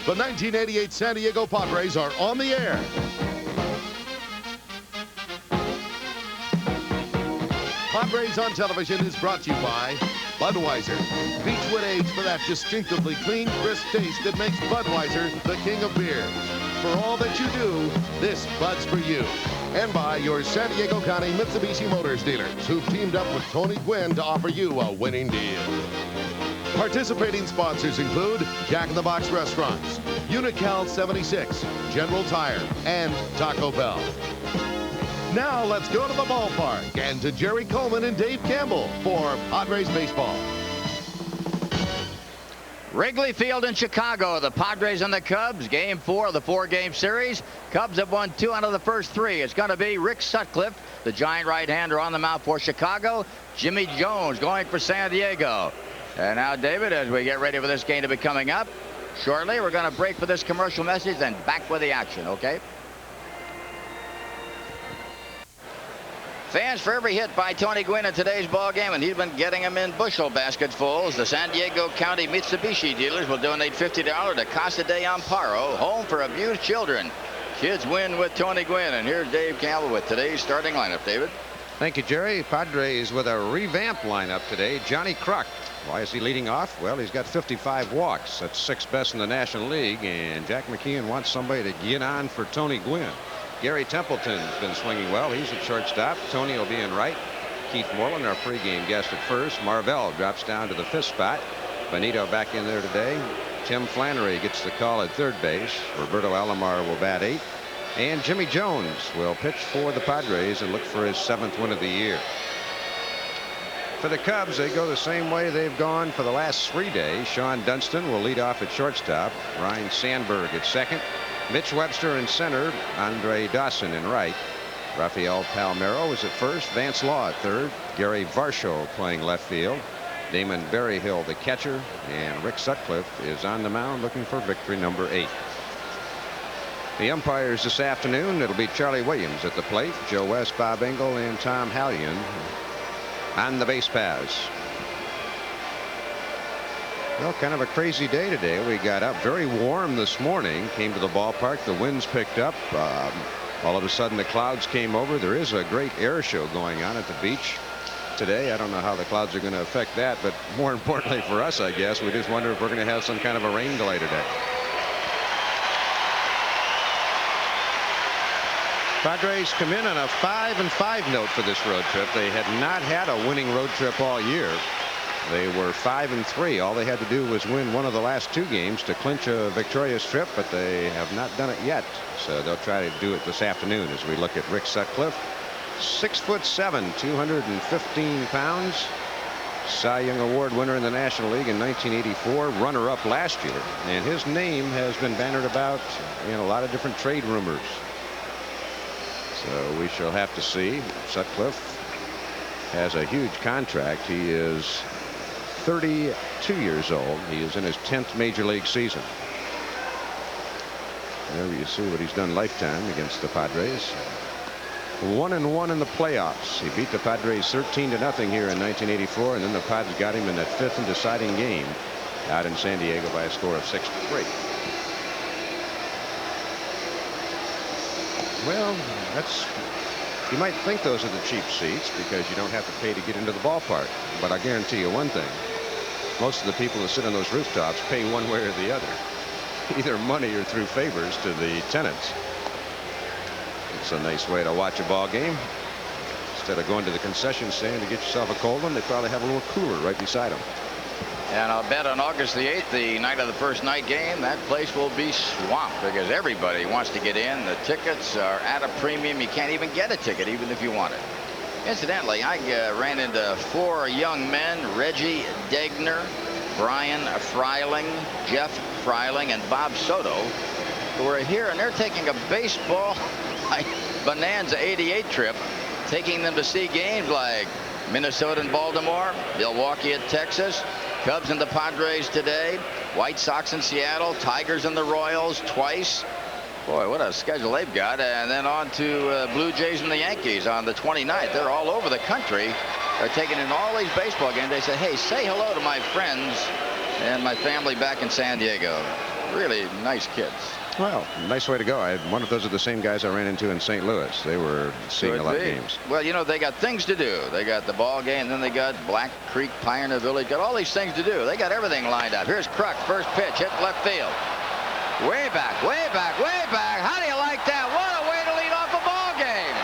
The 1988 San Diego Padres are on the air. Padres on Television is brought to you by Budweiser. Beechwood Age for that distinctively clean, crisp taste that makes Budweiser the king of beers. For all that you do, this Bud's for you. And by your San Diego County Mitsubishi Motors dealers, who've teamed up with Tony Gwynn to offer you a winning deal. Participating sponsors include Jack in the Box Restaurants, Unical 76, General Tire, and Taco Bell. Now let's go to the ballpark and to Jerry Coleman and Dave Campbell for Padres baseball. Wrigley Field in Chicago. The Padres and the Cubs. Game 4 of the 4-game series. Cubs have won 2 out of the first 3. It's going to be Rick Sutcliffe, the giant right-hander, on the mound for Chicago. Jimmy Jones going for San Diego. And now, David, as we get ready for this game to be coming up shortly, we're going to break for this commercial message and back with the action, okay? Fans for every hit by Tony Gwynn in today's ball game, and he's been getting them in bushel basketfuls. The San Diego County Mitsubishi dealers will donate $50 to Casa de Amparo, home for abused children. Kids win with Tony Gwynn. And here's Dave Campbell with today's starting lineup. David. Thank you, Jerry. Padres with a revamped lineup today. Johnny Kruk. Why is he leading off? Well, he's got 55 walks. That's 6th best in the National League. And Jack McKeon wants somebody to get on for Tony Gwynn. Gary Templeton's been swinging well. He's at shortstop. Tony will be in right. Keith Moreland, our pregame guest, at first. Marvell drops down to the 5th spot. Benito back in there today. Tim Flannery gets the call at 3rd base. Roberto Alomar will bat 8th. And Jimmy Jones will pitch for the Padres and look for his 7th win of the year. For the Cubs, they go the same way they've gone for the last 3 days. Sean Dunston will lead off at shortstop. Ryan Sandberg at 2nd. Mitch Webster in center. Andre Dawson in right. Rafael Palmeiro is at 1st. Vance Law at 3rd. Gary Varsho playing left field. Damon Berryhill the catcher. And Rick Sutcliffe is on the mound looking for victory number 8. The umpires this afternoon, it'll be Charlie Williams at the plate. Joe West, Bob Engel, and Tom Hallion on the base paths. Well, kind of a crazy day today. We got up very warm this morning, came to the ballpark. The winds picked up. All of a sudden, the clouds came over. There is a great air show going on at the beach today. I don't know how the clouds are going to affect that, but more importantly for us, I guess, we just wonder if we're going to have some kind of a rain delay today. Padres come in on a 5-5 note for this road trip. They had not had a winning road trip all year. They were 5-3. All they had to do was win one of the last 2 games to clinch a victorious trip, but they have not done it yet. So they'll try to do it this afternoon as we look at Rick Sutcliffe. 6'7", 215 pounds. Cy Young Award winner in the National League in 1984, runner-up last year. And his name has been bannered about in a lot of different trade rumors. So we shall have to see. Sutcliffe has a huge contract. He is 32 years old. He is in his 10th major league season. There you see what he's done lifetime against the Padres. 1-1 in the playoffs. He beat the Padres 13-0 here in 1984, and then the Padres got him in that 5th and deciding game out in San Diego by a score of 6-3. Well, you might think those are the cheap seats because you don't have to pay to get into the ballpark. But I guarantee you one thing. Most of the people that sit on those rooftops pay one way or the other. Either money or through favors to the tenants. It's a nice way to watch a ball game. Instead of going to the concession stand to get yourself a cold one, they probably have a little cooler right beside them. And I'll bet on August the 8th, the night of the first night game, that place will be swamped because everybody wants to get in. The tickets are at a premium. You can't even get a ticket even if you want it. Incidentally, I ran into 4 young men, Reggie Degner, Brian Freiling, Jeff Freiling, and Bob Soto, who are here, and they're taking a baseball bonanza 88 trip, taking them to see games like Minnesota and Baltimore, Milwaukee at Texas, Cubs and the Padres today, White Sox in Seattle, Tigers and the Royals twice. Boy, what a schedule they've got. And then on to Blue Jays and the Yankees on the 29th. They're all over the country. They're taking in all these baseball games. They say, hey, say hello to my friends and my family back in San Diego. Really nice kids. Well, nice way to go. I wonder if those are the same guys I ran into in St. Louis. They were seeing a lot of games. Well, you know, they got things to do. They got the ball game, then they got Black Creek, Pioneer Village, got all these things to do. They got everything lined up. Here's Kruk, first pitch, hit left field. Way back, way back, way back. How do you like that? What a way to lead off a ball game.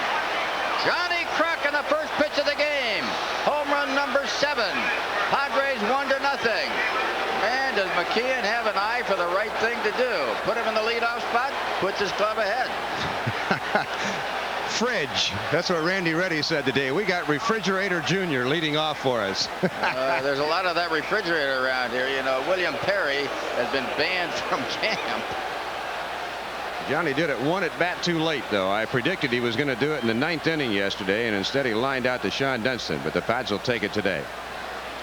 Johnny Kruk in the first pitch of the game. Home run number 7. Padres 1-0. Man, does McKeon have an eye for the right thing to do? Put him in the leadoff spot, puts his club ahead. Fridge. That's what Randy Reddy said today. We got Refrigerator Jr. leading off for us. There's a lot of that refrigerator around here. You know, William Perry has been banned from camp. Johnny did it one at bat too late, though. I predicted he was going to do it in the 9th inning yesterday, and instead he lined out to Sean Dunston, but the Pads will take it today.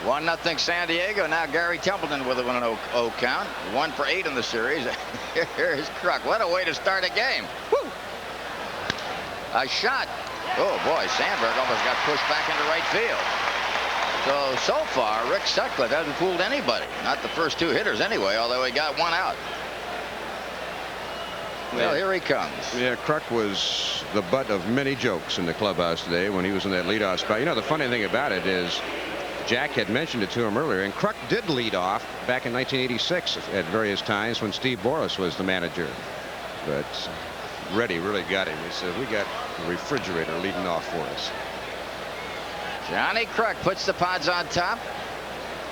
1-0 San Diego. Now Gary Templeton with a 1-0 count. 1 for 8 in the series. Here's Kruk. What a way to start a game. Woo! A shot. Oh boy, Sandberg almost got pushed back into right field. So far, Rick Sutcliffe hasn't fooled anybody. Not the first 2 hitters anyway, although he got 1 out. Well, here he comes. Yeah, Kruk was the butt of many jokes in the clubhouse today when he was in that leadoff spot. You know, the funny thing about it is Jack had mentioned it to him earlier, and Kruk did lead off back in 1986 at various times when Steve Boris was the manager. But Reddy really got him. He said, we got the refrigerator leading off for us. Johnny Kruk puts the Pods on top.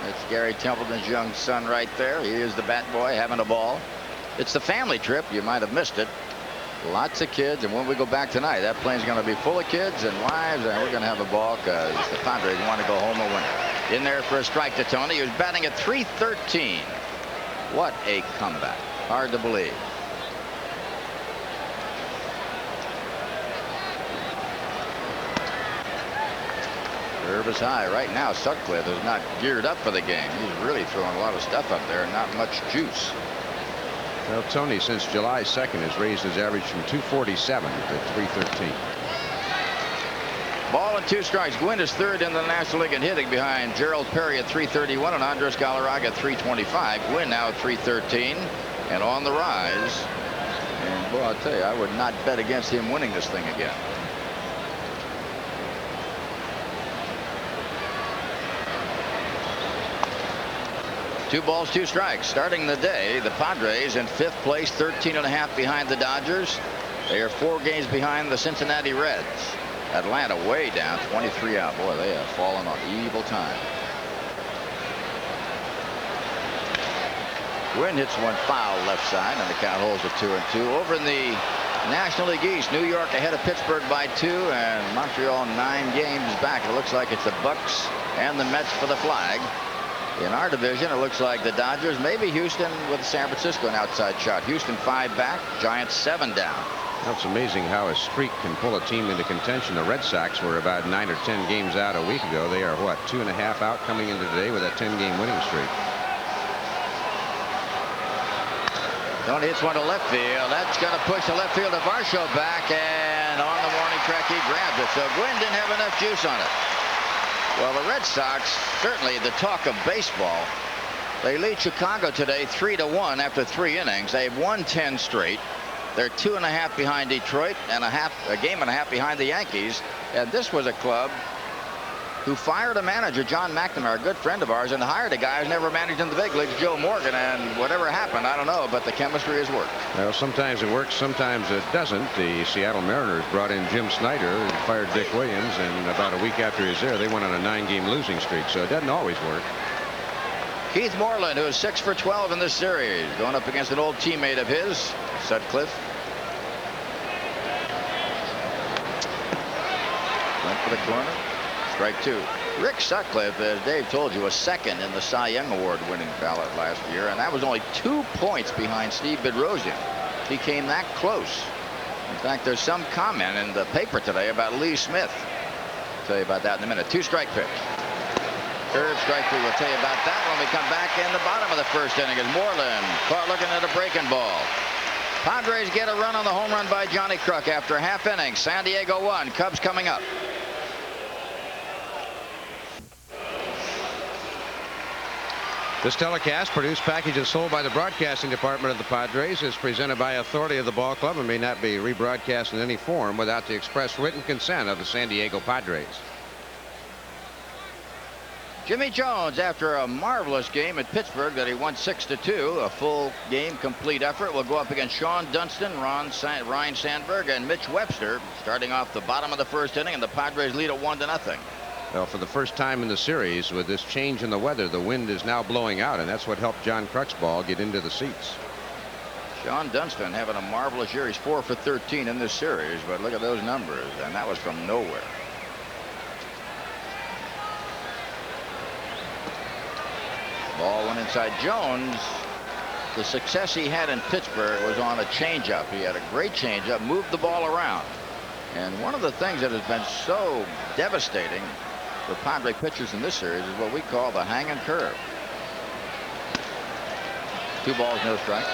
That's Gary Templeton's young son right there. He is the bat boy having a ball. It's the family trip. You might have missed it. Lots of kids, and when we go back tonight, that plane's going to be full of kids and wives, and we're going to have a ball because the Padres want to go home a winner. In there for a strike to Tony. He was batting at .313. What a comeback. Hard to believe. Curve is high. Right now, Sutcliffe is not geared up for the game. He's really throwing a lot of stuff up there, not much juice. Well, Tony, since July 2nd, has raised his average from 247 to .313. Ball and 2 strikes. Gwynn is 3rd in the National League in hitting behind Gerald Perry at .331 and Andres Galarraga at .325. Gwynn now at .313 and on the rise. And boy, I'll tell you, I would not bet against him winning this thing again. Two balls, 2 strikes. Starting the day, the Padres in 5th place, 13.5 behind the Dodgers. They are 4 games behind the Cincinnati Reds. Atlanta way down, 23 out. Boy, they have fallen on evil time. Gwynn hits one foul left side, and the count holds at 2-2. Over in the National League East, New York ahead of Pittsburgh by 2, and Montreal 9 games back. It looks like it's the Bucks and the Mets for the flag. In our division, it looks like the Dodgers, maybe Houston with San Francisco an outside shot. Houston 5 back, Giants 7 down. It's amazing how a streak can pull a team into contention. The Red Sox were about 9 or 10 games out a week ago. They are, what, 2.5 out coming into today with a 10-game winning streak. Tony hits one to left field. That's going to push the left field to Varsho back, and on the warning track, he grabs it. So Gwynn didn't have enough juice on it. Well, the Red Sox, certainly the talk of baseball. They lead Chicago today 3-1 after 3 innings. They've won 10 straight. They're 2.5 behind Detroit and a game and a half behind the Yankees. And this was a club who fired a manager, John McNamara, a good friend of ours, and hired a guy who's never managed in the big leagues, Joe Morgan. And whatever happened, I don't know, but the chemistry has worked. Well, sometimes it works, sometimes it doesn't. The Seattle Mariners brought in Jim Snyder and fired Dick Williams, and about a week after he was there, they went on a 9-game losing streak, so it doesn't always work. Keith Moreland, who is 6 for 12 in this series, going up against an old teammate of his, Sutcliffe. Went for the corner. Strike 2. Rick Sutcliffe, as Dave told you, was 2nd in the Cy Young Award winning ballot last year, and that was only 2 points behind Steve Bedrosian. He came that close. In fact, there's some comment in the paper today about Lee Smith. I'll tell you about that in a minute. 2-strike pitch. Curve, strike 3. We'll tell you about that when we come back in the bottom of the first inning as Moreland caught looking at a breaking ball. Padres get a run on the home run by Johnny Kruk after half inning. San Diego 1. Cubs coming up. This telecast, produced, packaged, and sold by the broadcasting department of the Padres, is presented by authority of the ball club and may not be rebroadcast in any form without the express written consent of the San Diego Padres. Jimmy Jones, after a marvelous game at Pittsburgh that he won 6-2, a full game complete effort, will go up against Sean Dunston, Ryan Sandberg, and Mitch Webster, starting off the bottom of the first inning, and the Padres lead at 1-0. Well, for the first time in the series, with this change in the weather, the wind is now blowing out, and that's what helped John Kruk's ball get into the seats. Sean Dunston having a marvelous year. He's 4 for 13 in this series, but look at those numbers, and that was from nowhere. Ball went inside. Jones, the success he had in Pittsburgh was on a changeup. He had a great changeup, moved the ball around. And one of the things that has been so devastating for Padre pitchers in this series is what we call the hanging curve. 2 balls, no strikes.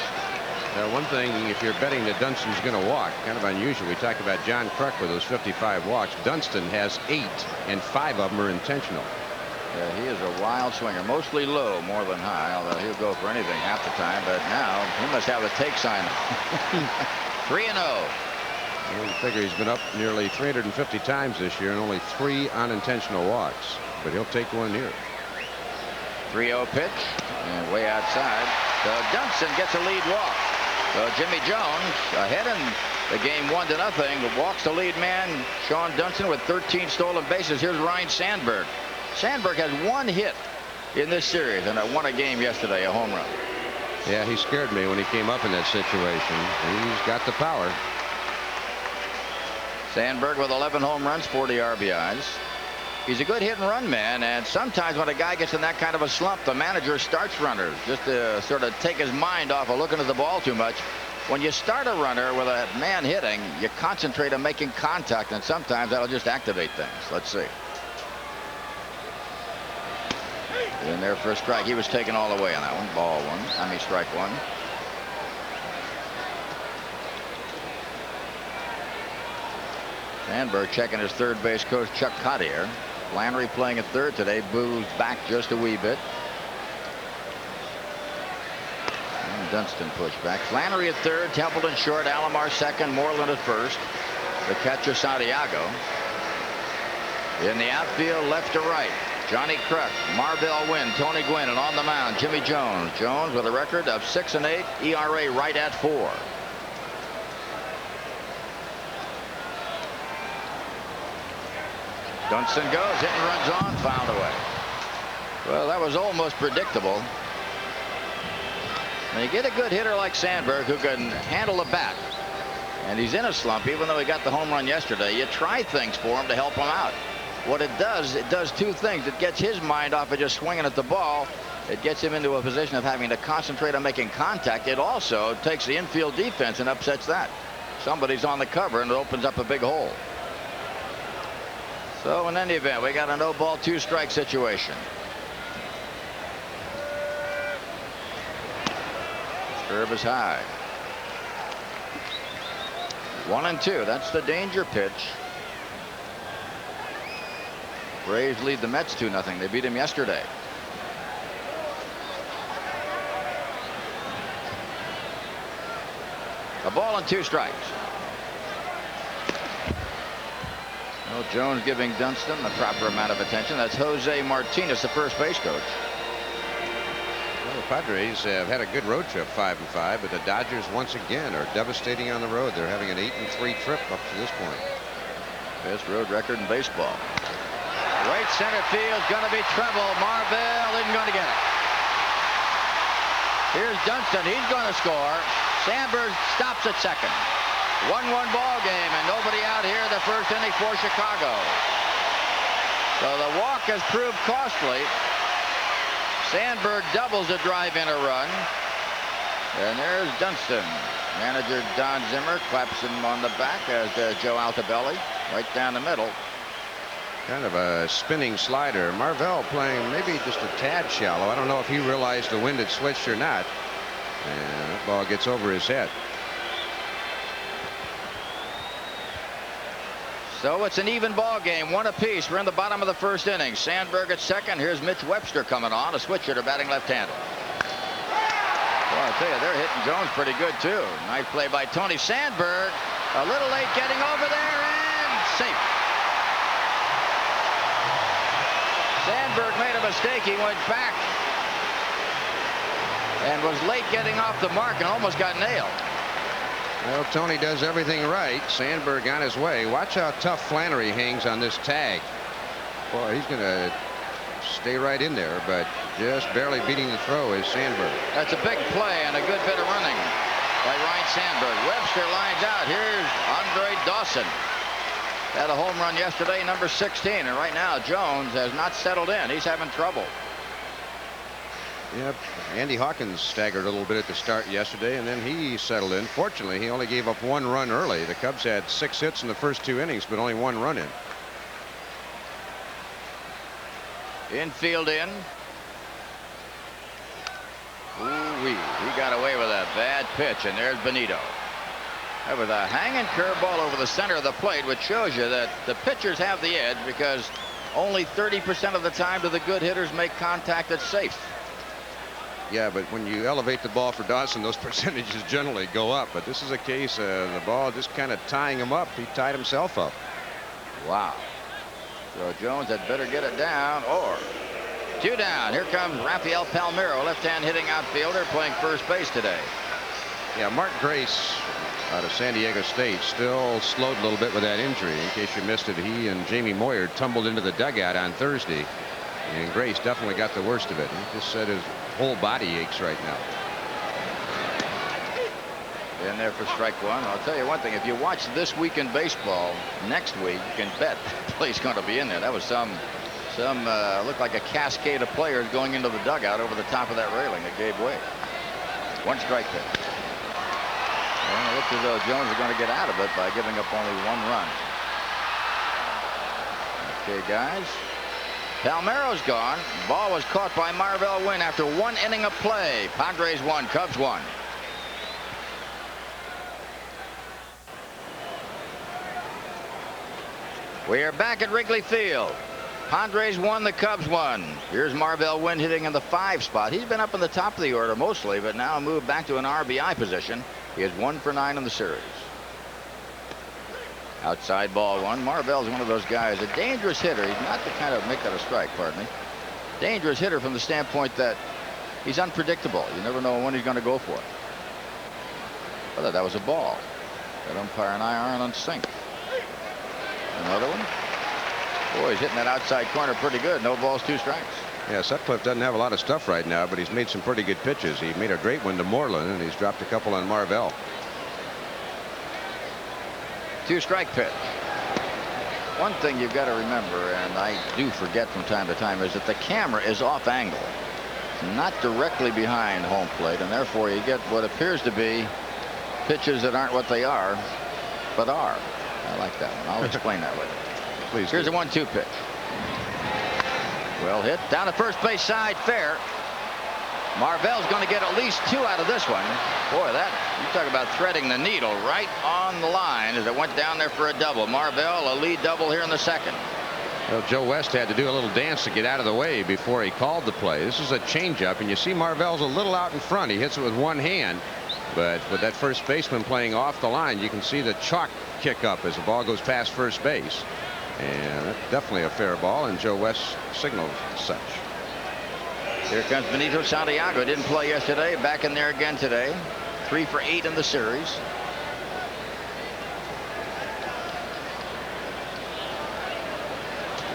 Now, one thing, if you're betting that Dunston's going to walk, kind of unusual. We talked about John Kruk with those 55 walks. Dunston has 8, and 5 of them are intentional. Yeah, he is a wild swinger, mostly low more than high, although he'll go for anything half the time. But now he must have a take sign. 3-0. Well, you figure he's been up nearly 350 times this year and only 3 unintentional walks, but he'll take one here. 3-0 pitch, and way outside. So Dunston gets a lead walk. So Jimmy Jones ahead in the game 1-0, but walks the lead man, Sean Dunston, with 13 stolen bases. Here's Ryan Sandberg. Sandberg has 1 hit in this series, and won a game yesterday, a home run. Yeah, he scared me when he came up in that situation. He's got the power. Sandberg with 11 home runs, 40 RBIs. He's a good hit and run man, and sometimes when a guy gets in that kind of a slump, the manager starts runners just to sort of take his mind off of looking at the ball too much. When you start a runner with a man hitting, you concentrate on making contact, and sometimes that'll just activate things. Let's see. In there for a strike. He was taken all the way on that one. Ball 1. I mean, strike 1. Sandberg checking his third base coach, Chuck Cottier. Flannery playing at third today, moves back just a wee bit. And Dunston pushed back. Flannery at third, Templeton short, Alomar second, Moreland at first. The catcher, Santiago. In the outfield, left to right, Johnny Kruk, Marvell Wynn, Tony Gwynn, and on the mound, Jimmy Jones. Jones with a record of 6-8, ERA right at 4. Dunston goes, hit and runs on, fouled away. Well, that was almost predictable. When you get a good hitter like Sandberg who can handle the bat, and he's in a slump, even though he got the home run yesterday, you try things for him to help him out. What it does 2 things. It gets his mind off of just swinging at the ball. It gets him into a position of having to concentrate on making contact. It also takes the infield defense and upsets that. Somebody's on the cover, and it opens up a big hole. So in any event, we got a no ball 2 strike situation. Curve is high. 1-2. That's the danger pitch. Braves lead the Mets 2-0. They beat him yesterday. A ball and 2 strikes. Well, Jones giving Dunston the proper amount of attention. That's Jose Martinez, the first base coach. Well, the Padres have had a good road trip, 5-5, but the Dodgers once again are devastating on the road. They're having an 8-3 trip up to this point. Best road record in baseball. Right center field, going to be trouble. Marvell isn't going to get it. Here's Dunston. He's going to score. Sandberg stops at second. 1-1 ball game, and nobody out here the first inning for Chicago. So the walk has proved costly. Sandberg doubles a drive in a run. And there's Dunston. Manager Don Zimmer claps him on the back, as does Joe Altobelli, right down the middle. Kind of a spinning slider. Marvell playing maybe just a tad shallow. I don't know if he realized the wind had switched or not. And that ball gets over his head. So it's an even ball game, one apiece. We're in the bottom of the first inning. Sandberg at second. Here's Mitch Webster coming on, a switch hitter batting left-handed. Well, I'll tell you, they're hitting Jones pretty good too. Nice play by Tony Sandberg. A little late getting over there and safe. Sandberg made a mistake. He went back and was late getting off the mark and almost got nailed. Well, Tony does everything right. Sandberg on his way. Watch how tough Flannery hangs on this tag. Boy, he's going to stay right in there, but just barely beating the throw is Sandberg. That's a big play and a good bit of running by Ryan Sandberg. Webster lines out. Here's Andre Dawson. Had a home run yesterday, number 16, and right now Jones has not settled in. He's having trouble. Yep, Andy Hawkins staggered a little bit at the start yesterday, and then he settled in. Fortunately, he only gave up 1 run early. The Cubs had 6 hits in the first 2 innings, but only 1 run in. Infield in. Ooh-wee. He got away with a bad pitch, and there's Benito. That was a hanging curveball over the center of the plate, which shows you that the pitchers have the edge because only 30% of the time do the good hitters make contact that's safe. Yeah, but when you elevate the ball for Dawson, those percentages generally go up. But this is a case of the ball just kind of tying him up. He tied himself up. Wow. So Jones had better get it down, or 2 down. Here comes Rafael Palmeiro, left-hand hitting outfielder, playing first base today. Yeah, Mark Grace out of San Diego State still slowed a little bit with that injury. In case you missed it, he and Jamie Moyer tumbled into the dugout on Thursday, and Grace definitely got the worst of it. He just said his whole body aches right now. In there for strike one. I'll tell you one thing, if you watch This Week in Baseball next week, you can bet the play's going to be in there. That was some looked like a cascade of players going into the dugout over the top of that railing that gave way. 1 strike pitch. Well, it looks as though Jones is going to get out of it by giving up only 1 run. Okay, guys. Palmeiro's gone. Ball was caught by Marvell Wynn after 1 inning of play. Padres 1, Cubs 1. We are back at Wrigley Field. Padres 1, the Cubs 1. Here's Marvell Wynn hitting in the 5 spot. He's been up in the top of the order mostly, but now moved back to an RBI position. He is 1 for 9 in the series. Outside ball 1. Marvell's one of those guys, a dangerous hitter. He's not the kind of, make that a strike, pardon me. Dangerous hitter from the standpoint that he's unpredictable. You never know when he's going to go for it. I thought that was a ball. That umpire and I aren't on sync. Another one. Boy, he's hitting that outside corner pretty good. No balls, 2 strikes. Yeah, Sutcliffe doesn't have a lot of stuff right now, but he's made some pretty good pitches. He made a great one to Moreland, and he's dropped a couple on Marvell. 2 strike pitch. One thing you've got to remember, and I do forget from time to time, is that the camera is off angle, not directly behind home plate, and therefore you get what appears to be pitches that aren't what they are, but are. I like that one. I'll explain that later. Please. Here's a 1-2 pitch. Well hit down the first base side, fair. Marvell's going to get at least 2 out of this one. Boy, that, you talk about threading the needle right on the line as it went down there for a double. Marvell, a lead double here in the second. Well, Joe West had to do a little dance to get out of the way before he called the play. This is a changeup, and you see Marvell's a little out in front. He hits it with 1 hand, but with that first baseman playing off the line, you can see the chalk kick up as the ball goes past first base. And that's definitely a fair ball, and Joe West signals such. Here comes Benito Santiago. Didn't play yesterday. Back in there again today. 3 for 8 in the series.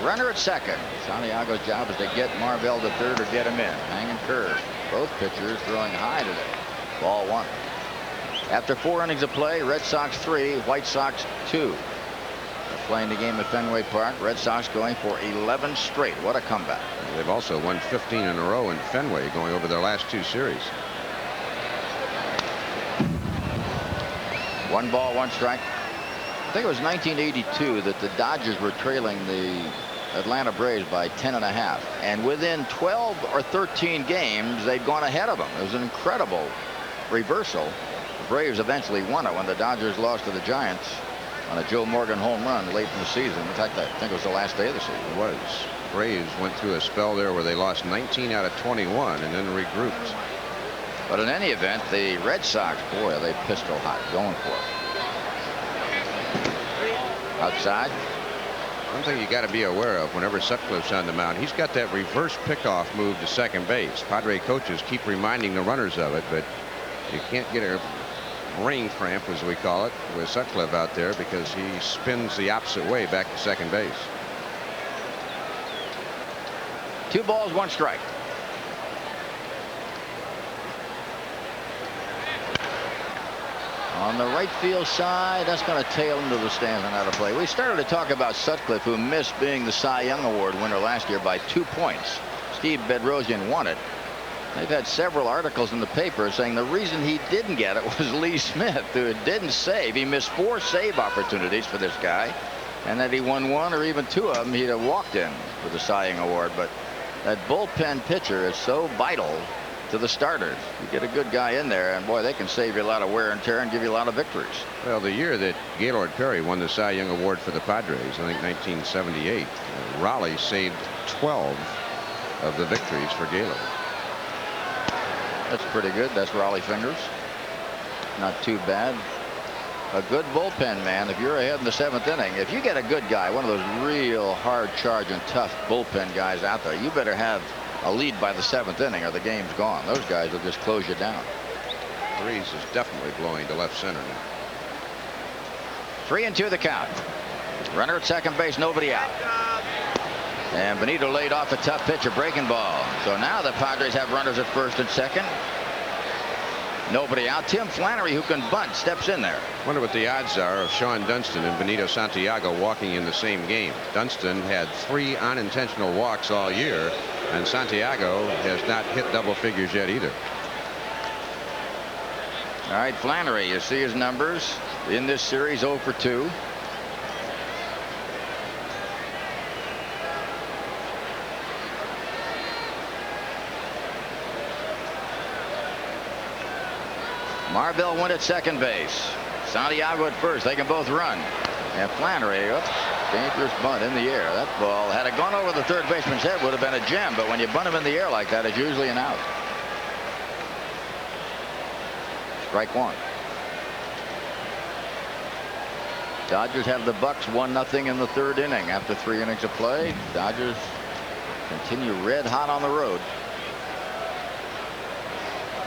Runner at second. Santiago's job is to get Marvell to third or get him in. Hanging curve. Both pitchers throwing high today. Ball 1. After 4 innings of play, Red Sox 3, White Sox 2. They're playing the game at Fenway Park. Red Sox going for 11 straight. What a comeback. They've also won 15 in a row in Fenway going over their last 2 series. 1 ball, 1 strike. I think it was 1982 that the Dodgers were trailing the Atlanta Braves by 10.5. And within 12 or 13 games, they'd gone ahead of them. It was an incredible reversal. The Braves eventually won it when the Dodgers lost to the Giants on a Joe Morgan home run late in the season. In fact, I think it was the last day of the season. It was. Braves went through a spell there where they lost 19 out of 21 and then regrouped. But in any event, the Red Sox, boy, are they pistol hot, going for it. Outside. One thing you got to be aware of whenever Sutcliffe's on the mound, he's got that reverse pickoff move to second base. Padre coaches keep reminding the runners of it, but you can't get a ring cramp, as we call it, with Sutcliffe out there because he spins the opposite way back to second base. 2 balls, 1 strike. On the right field side, that's going to tail into the stands and out of play. We started to talk about Sutcliffe, who missed being the Cy Young Award winner last year by 2 points. Steve Bedrosian won it. They've had several articles in the paper saying the reason he didn't get it was Lee Smith, who didn't save. He missed 4 save opportunities for this guy, and that he won 1 or even 2 of them, he'd have walked in for the Cy Young Award. But that bullpen pitcher is so vital to the starters. You get a good guy in there, and boy, they can save you a lot of wear and tear and give you a lot of victories. Well, the year that Gaylord Perry won the Cy Young Award for the Padres, I think 1978, Raleigh saved 12 of the victories for Gaylord. That's pretty good. That's Raleigh fingers. Not too bad. A good bullpen man. If you're ahead in the 7th inning, if you get a good guy, one of those real hard charging tough bullpen guys out there, you better have a lead by the 7th inning or the game's gone. Those guys will just close you down. Breeze is definitely blowing to left center now. 3-2 the count. Runner at second base, nobody out. And Benito laid off a tough pitch, a breaking ball. So now the Padres have runners at first and second. Nobody out. Tim Flannery, who can bunt, steps in there. Wonder what the odds are of Sean Dunston and Benito Santiago walking in the same game. Dunston had 3 unintentional walks all year, and Santiago has not hit double figures yet either. All right, Flannery, you see his numbers in this series, 0 for 2. Marvell went at second base. Santiago at first. They can both run. And Flannery, oops, dangerous bunt in the air. That ball, had it gone over the third baseman's head, would have been a gem. But when you bunt him in the air like that, it's usually an out. Strike 1. Dodgers have the Bucks 1-0 in the 3rd inning after 3 innings of play. Dodgers continue red hot on the road.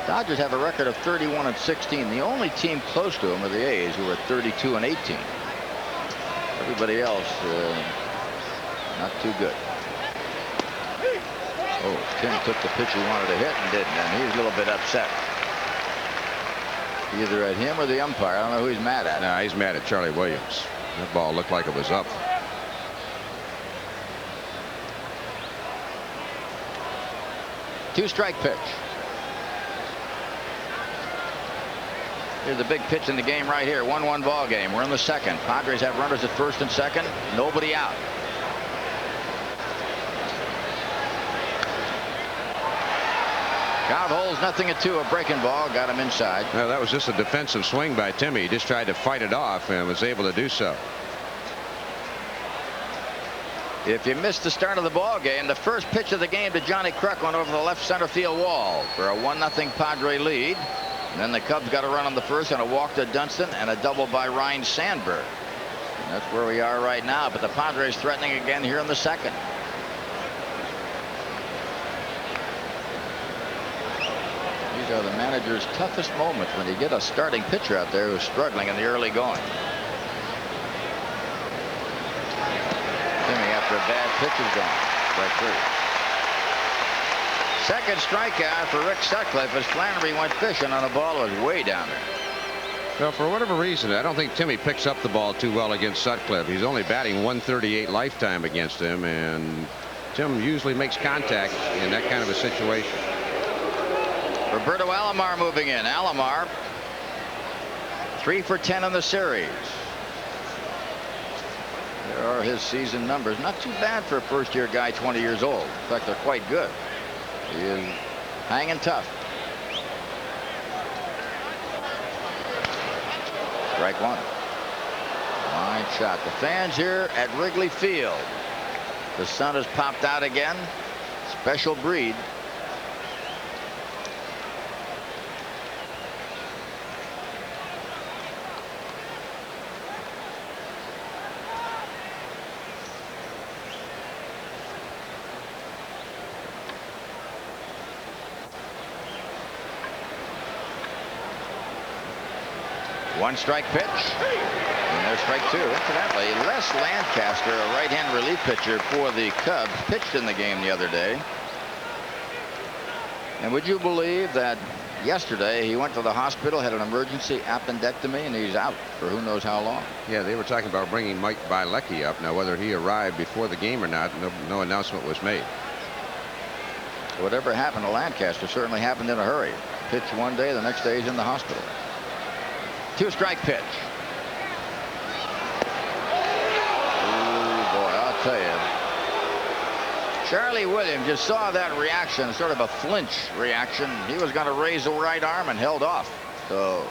Dodgers have a record of 31-16. The only team close to them are the A's, who are 32-18. Everybody else not too good. Oh, Tim took the pitch he wanted to hit and didn't, and he's a little bit upset. Either at him or the umpire. I don't know who he's mad at. No, he's mad at Charlie Williams. That ball looked like it was up. Two-strike pitch. Here's the big pitch in the game right here. 1-1 ball game. We're in the 2nd. Padres have runners at first and second. Nobody out. Count holds 0-2. A breaking ball. Got him inside. Well, that was just a defensive swing by Timmy. He just tried to fight it off and was able to do so. If you missed the start of the ball game, the first pitch of the game to Johnny Kruk went over the left center field wall for a 1-0 Padre lead. And then the Cubs got a run on the first and a walk to Dunston and a double by Ryne Sandberg. And that's where we are right now. But the Padres threatening again here in the 2nd. These are the manager's toughest moments when you get a starting pitcher out there who's struggling in the early going. Timmy, after a bad pitch, is gone. Strike 3. Second strikeout for Rick Sutcliffe as Flannery went fishing on a ball that was way down there. Well, for whatever reason, I don't think Timmy picks up the ball too well against Sutcliffe. He's only batting .138 lifetime against him, and Tim usually makes contact in that kind of a situation. Roberto Alomar moving in. Alomar 3 for 10 in the series. There are his season numbers. Not too bad for a first-year guy 20 years old. In fact, they're quite good. He is hanging tough. Strike 1. Line shot. The fans here at Wrigley Field. The sun has popped out again. Special breed. One strike pitch. And there's strike two. Incidentally, Les Lancaster, a right-hand relief pitcher for the Cubs, pitched in the game the other day. And would you believe that yesterday he went to the hospital, had an emergency appendectomy, and he's out for who knows how long. Yeah, they were talking about bringing Mike Bilecki up. Now, whether he arrived before the game or not, no announcement was made. Whatever happened to Lancaster certainly happened in a hurry. Pitch one day, the next day he's in the hospital. Two-strike pitch. Oh, boy, I'll tell you. Charlie Williams just saw that reaction, sort of a flinch reaction. He was going to raise the right arm and held off. So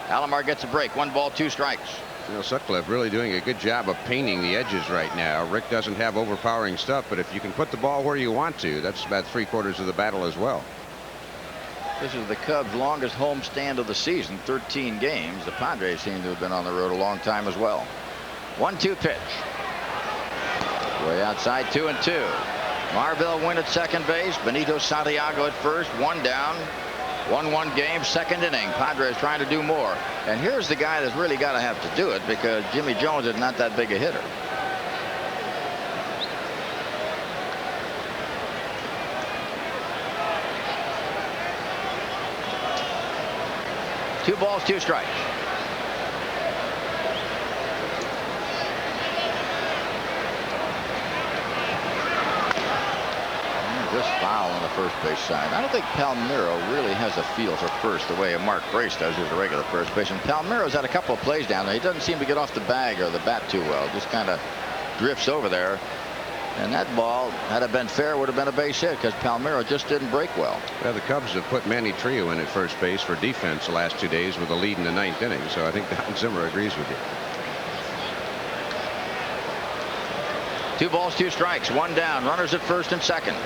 Alomar gets a break. 1 ball, 2 strikes. You know, Sutcliffe really doing a good job of painting the edges right now. Rick doesn't have overpowering stuff, but if you can put the ball where you want to, that's about 3/4 of the battle as well. This is the Cubs' longest homestand of the season, 13 games. The Padres seem to have been on the road a long time as well. 1-2 pitch. Way outside, 2-2. Marvell win at second base. Benito Santiago at first. 1 down. 1-1 game, second inning. Padres trying to do more. And here's the guy that's really got to have to do it because Jimmy Jones is not that big a hitter. Two balls, 2 strikes. Just foul on the first base side. I don't think Palmeiro really has a feel for first the way Mark Brace does, who's a regular first baseman. Palmeiro's had a couple of plays down there. He doesn't seem to get off the bag or the bat too well. Just kind of drifts over there. And that ball, had it been fair, would have been a base hit because Palmeiro just didn't break well. Well, the Cubs have put Manny Trio in at first base for defense the last 2 days with a lead in the 9th inning. So I think Don Zimmer agrees with you. 2 balls, 2 strikes. 1 down. Runners at first and second.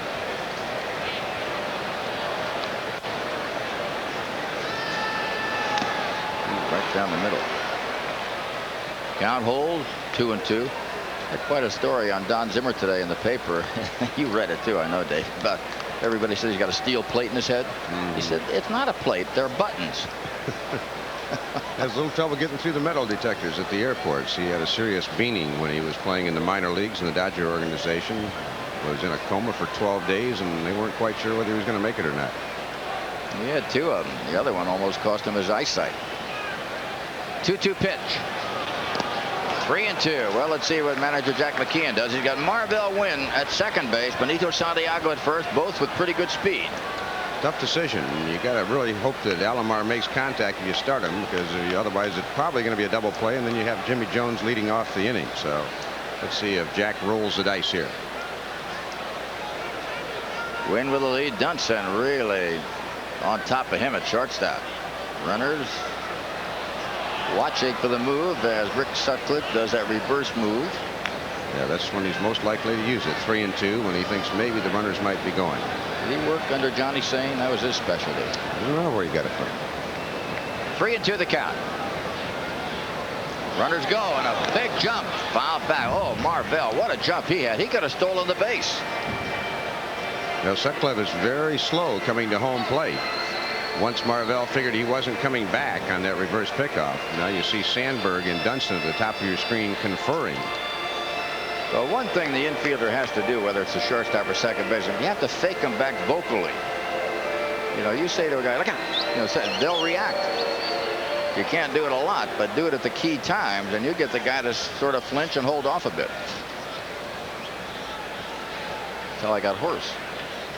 Right down the middle. Count holds 2-2. Had quite a story on Don Zimmer today in the paper. You read it too, I know, Dave. But everybody says he's got a steel plate in his head. He said it's not a plate, they're buttons. Has a little trouble getting through the metal detectors at the airports. He had a serious beaning when he was playing in the minor leagues in the Dodger organization. Was in a coma for 12 days, and they weren't quite sure whether he was going to make it or not. He had 2 of them. The other one almost cost him his eyesight. 2-2 pitch. 3-2. Well, let's see what manager Jack McKeon does. He's got Marvell Wynn at second base, Benito Santiago at first, both with pretty good speed. Tough decision. You got to really hope that Alomar makes contact if you start him, because otherwise it's probably going to be a double play, and then you have Jimmy Jones leading off the inning. So let's see if Jack rolls the dice here. Wynn with the lead. Dunson really on top of him at shortstop. Runners watching for the move as Rick Sutcliffe does that reverse move. Yeah, that's when he's most likely to use it. 3-2 when he thinks maybe the runners might be going. Did he work under Johnny Sain? That was his specialty. I don't know where he got it from. 3-2 the count. Runners go and a big jump. Foul back. Oh, Marvell, what a jump he had. He could have stolen the base. Now, Sutcliffe is very slow coming to home plate. Once Marvell figured he wasn't coming back on that reverse pickoff. Now you see Sandberg and Dunston at the top of your screen conferring. Well, one thing the infielder has to do, whether it's a shortstop or second baseman, you have to fake them back vocally. You know, you say to a guy, look out, you know, they'll react. You can't do it a lot, but do it at the key times, and you get the guy to sort of flinch and hold off a bit. Until I got hoarse,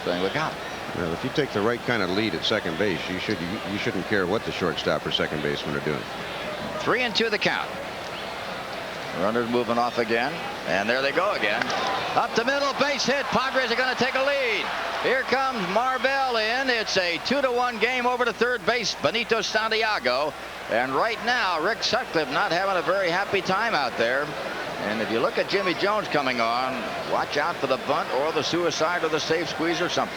saying, look out. Well, if you take the right kind of lead at second base, you shouldn't care what the shortstop or second baseman are doing. 3-2 the count. Runners moving off again. And there they go again. Up the middle, base hit. Padres are going to take a lead. Here comes Marvell in. It's a 2-1 game over to third base. Benito Santiago. And right now, Rick Sutcliffe not having a very happy time out there. And if you look at Jimmy Jones coming on, watch out for the bunt or the suicide or the safe squeeze or something.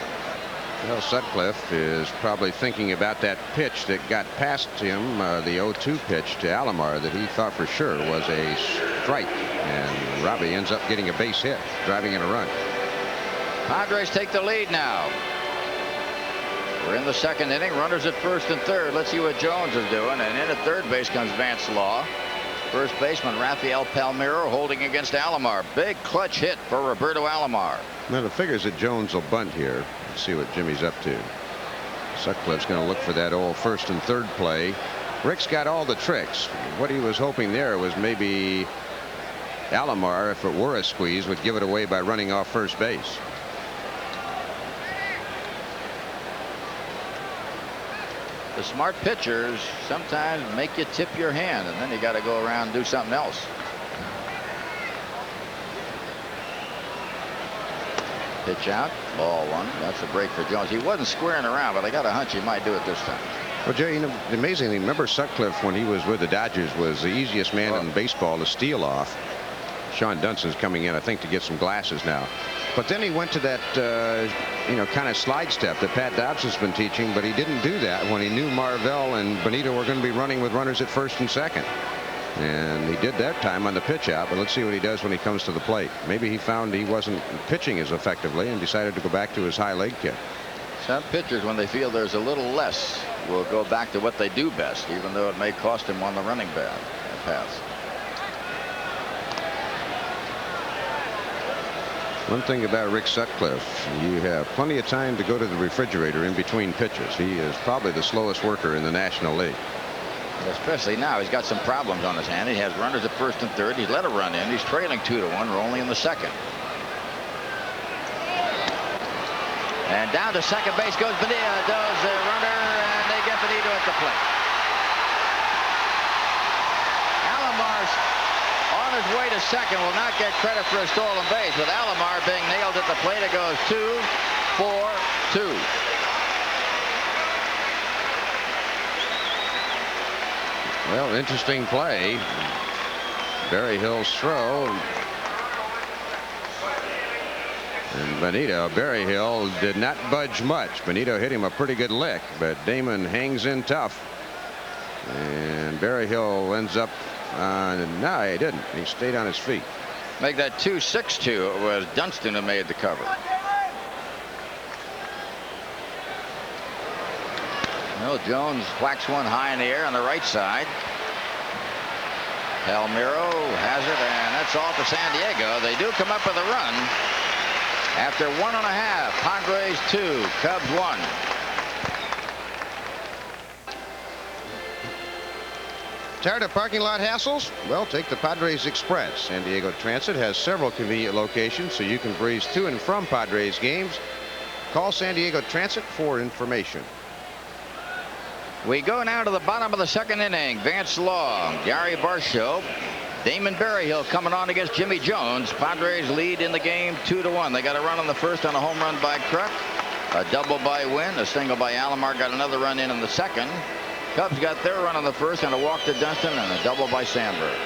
Well, Sutcliffe is probably thinking about that pitch that got past him, the 0-2 pitch to Alomar that he thought for sure was a strike. And Robbie ends up getting a base hit, driving in a run. Padres take the lead now. We're in the second inning. Runners at first and third. Let's see what Jones is doing. And in at third base comes Vance Law. First baseman Rafael Palmeiro holding against Alomar. Big clutch hit for Roberto Alomar. Now the figures that Jones will bunt here. Let's see what Jimmy's up to. Sutcliffe's going to look for that old first and third play. Rick's got all the tricks. What he was hoping there was maybe Alomar, if it were a squeeze, would give it away by running off first base. The smart pitchers sometimes make you tip your hand, and then you got to go around and do something else. Pitch out, ball one. That's a break for Jones. He wasn't squaring around, but I got a hunch he might do it this time. Well, Jay, you know, amazingly, remember Sutcliffe when he was with the Dodgers was the easiest man in baseball to steal off. Sean Dunson's coming in, I think, to get some glasses now. But then he went to that, you know, kind of slide step that Pat Dobson's been teaching, but he didn't do that when he knew Marvell and Benito were going to be running with runners at first and second. And he did that time on the pitch out, but let's see what he does when he comes to the plate. Maybe he found he wasn't pitching as effectively and decided to go back to his high leg kick. Some pitchers, when they feel there's a little less, will go back to what they do best, even though it may cost him on the running pass. One thing about Rick Sutcliffe, you have plenty of time to go to the refrigerator in between pitches. He is probably the slowest worker in the National League. Especially now, he's got some problems on his hand. He has runners at first and third. He's let a run in. He's trailing 2-1. We're only in the second. And down to second base goes Benito. Does the runner, and they get Benito at the plate. Alomar's on his way to second will not get credit for a stolen base. With Alomar being nailed at the plate, it goes 2-4-2. Well, interesting play. Berryhill's throw. And Benito, Berryhill did not budge much. Benito hit him a pretty good lick, but Damon hangs in tough. And Berryhill ends up on, no, he didn't. He stayed on his feet. Make that 2-6-2. It was Dunston who made the cover. Well, Jones whacks one high in the air on the right side. Palmeiro has it, and that's all for San Diego. They do come up with a run. After 1.5, Padres 2, Cubs 1. Tired of parking lot hassles? Well, take the Padres Express. San Diego Transit has several convenient locations so you can breeze to and from Padres games. Call San Diego Transit for information. We go now to the bottom of the second inning. Vance Law, Gary Varsho, Damon Berryhill coming on against Jimmy Jones. Padres lead in the game 2-1. They got a run on the first on a home run by Kruk. A double by Wynn. A single by Alomar. Got another run in the second. Cubs got their run on the first and a walk to Dunston and a double by Sandberg.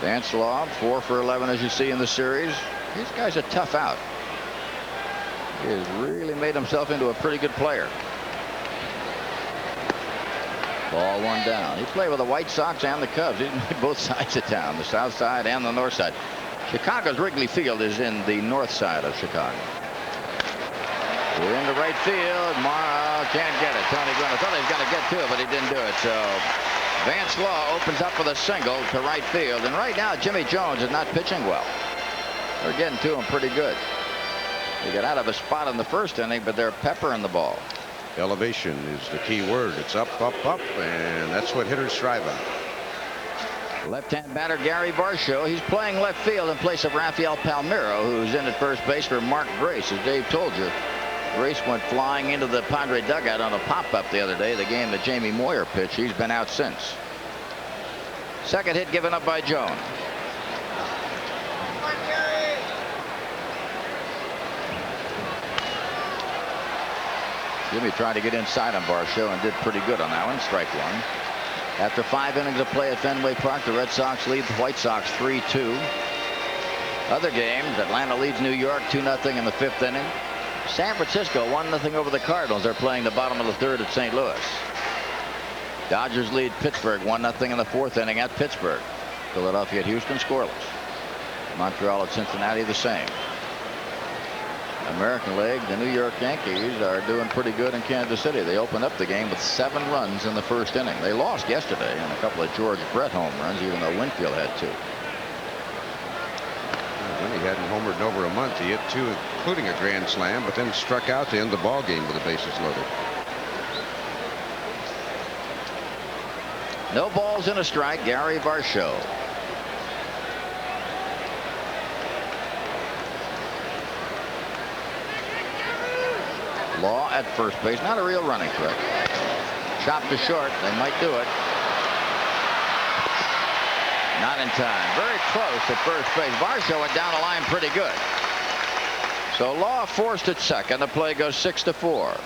Vance Law 4 for 11 as you see in the series. This guy's a tough out. He has really made himself into a pretty good player. Ball one down. He played with the White Sox and the Cubs. He's made both sides of town, the south side and the north side. Chicago's Wrigley Field is in the north side of Chicago. We're into right field. Morrow can't get it. Tony Gwynn, I thought he was going to get to it, but he didn't do it. So Vance Law opens up with a single to right field. And right now, Jimmy Jones is not pitching well. They're getting to him pretty good. They got out of a spot in the first inning, but they're peppering the ball. Elevation is the key word. It's up, up, up, and that's what hitters strive on. Left-hand batter Gary Varsho. He's playing left field in place of Rafael Palmeiro, who's in at first base for Mark Grace, as Dave told you. Grace went flying into the Padre dugout on a pop-up the other day, the game that Jamie Moyer pitched. He's been out since. Second hit given up by Jones. Jimmy tried to get inside on Varsho and did pretty good on that one. Strike one. After 5 innings of play at Fenway Park, the Red Sox lead the White Sox 3-2. Other games, Atlanta leads New York 2-0 in the 5th inning. San Francisco 1-0 over the Cardinals. They're playing the bottom of the 3rd at St. Louis. Dodgers lead Pittsburgh 1-0 in the 4th inning at Pittsburgh. Philadelphia at Houston scoreless. Montreal at Cincinnati the same. American League, the New York Yankees are doing pretty good in Kansas City. They opened up the game with 7 runs in the 1st inning. They lost yesterday in a couple of George Brett home runs, even though Winfield had 2. When he hadn't homered in over a month, he hit 2, including a grand slam, but then struck out to end the ball game with the bases loaded. No balls and a strike. Gary Varsho. Law at first base. Not a real running threat. Chopped to short. They might do it. Not in time. Very close at first base. Varsho went down the line pretty good. So Law forced at second. The play goes 6-4.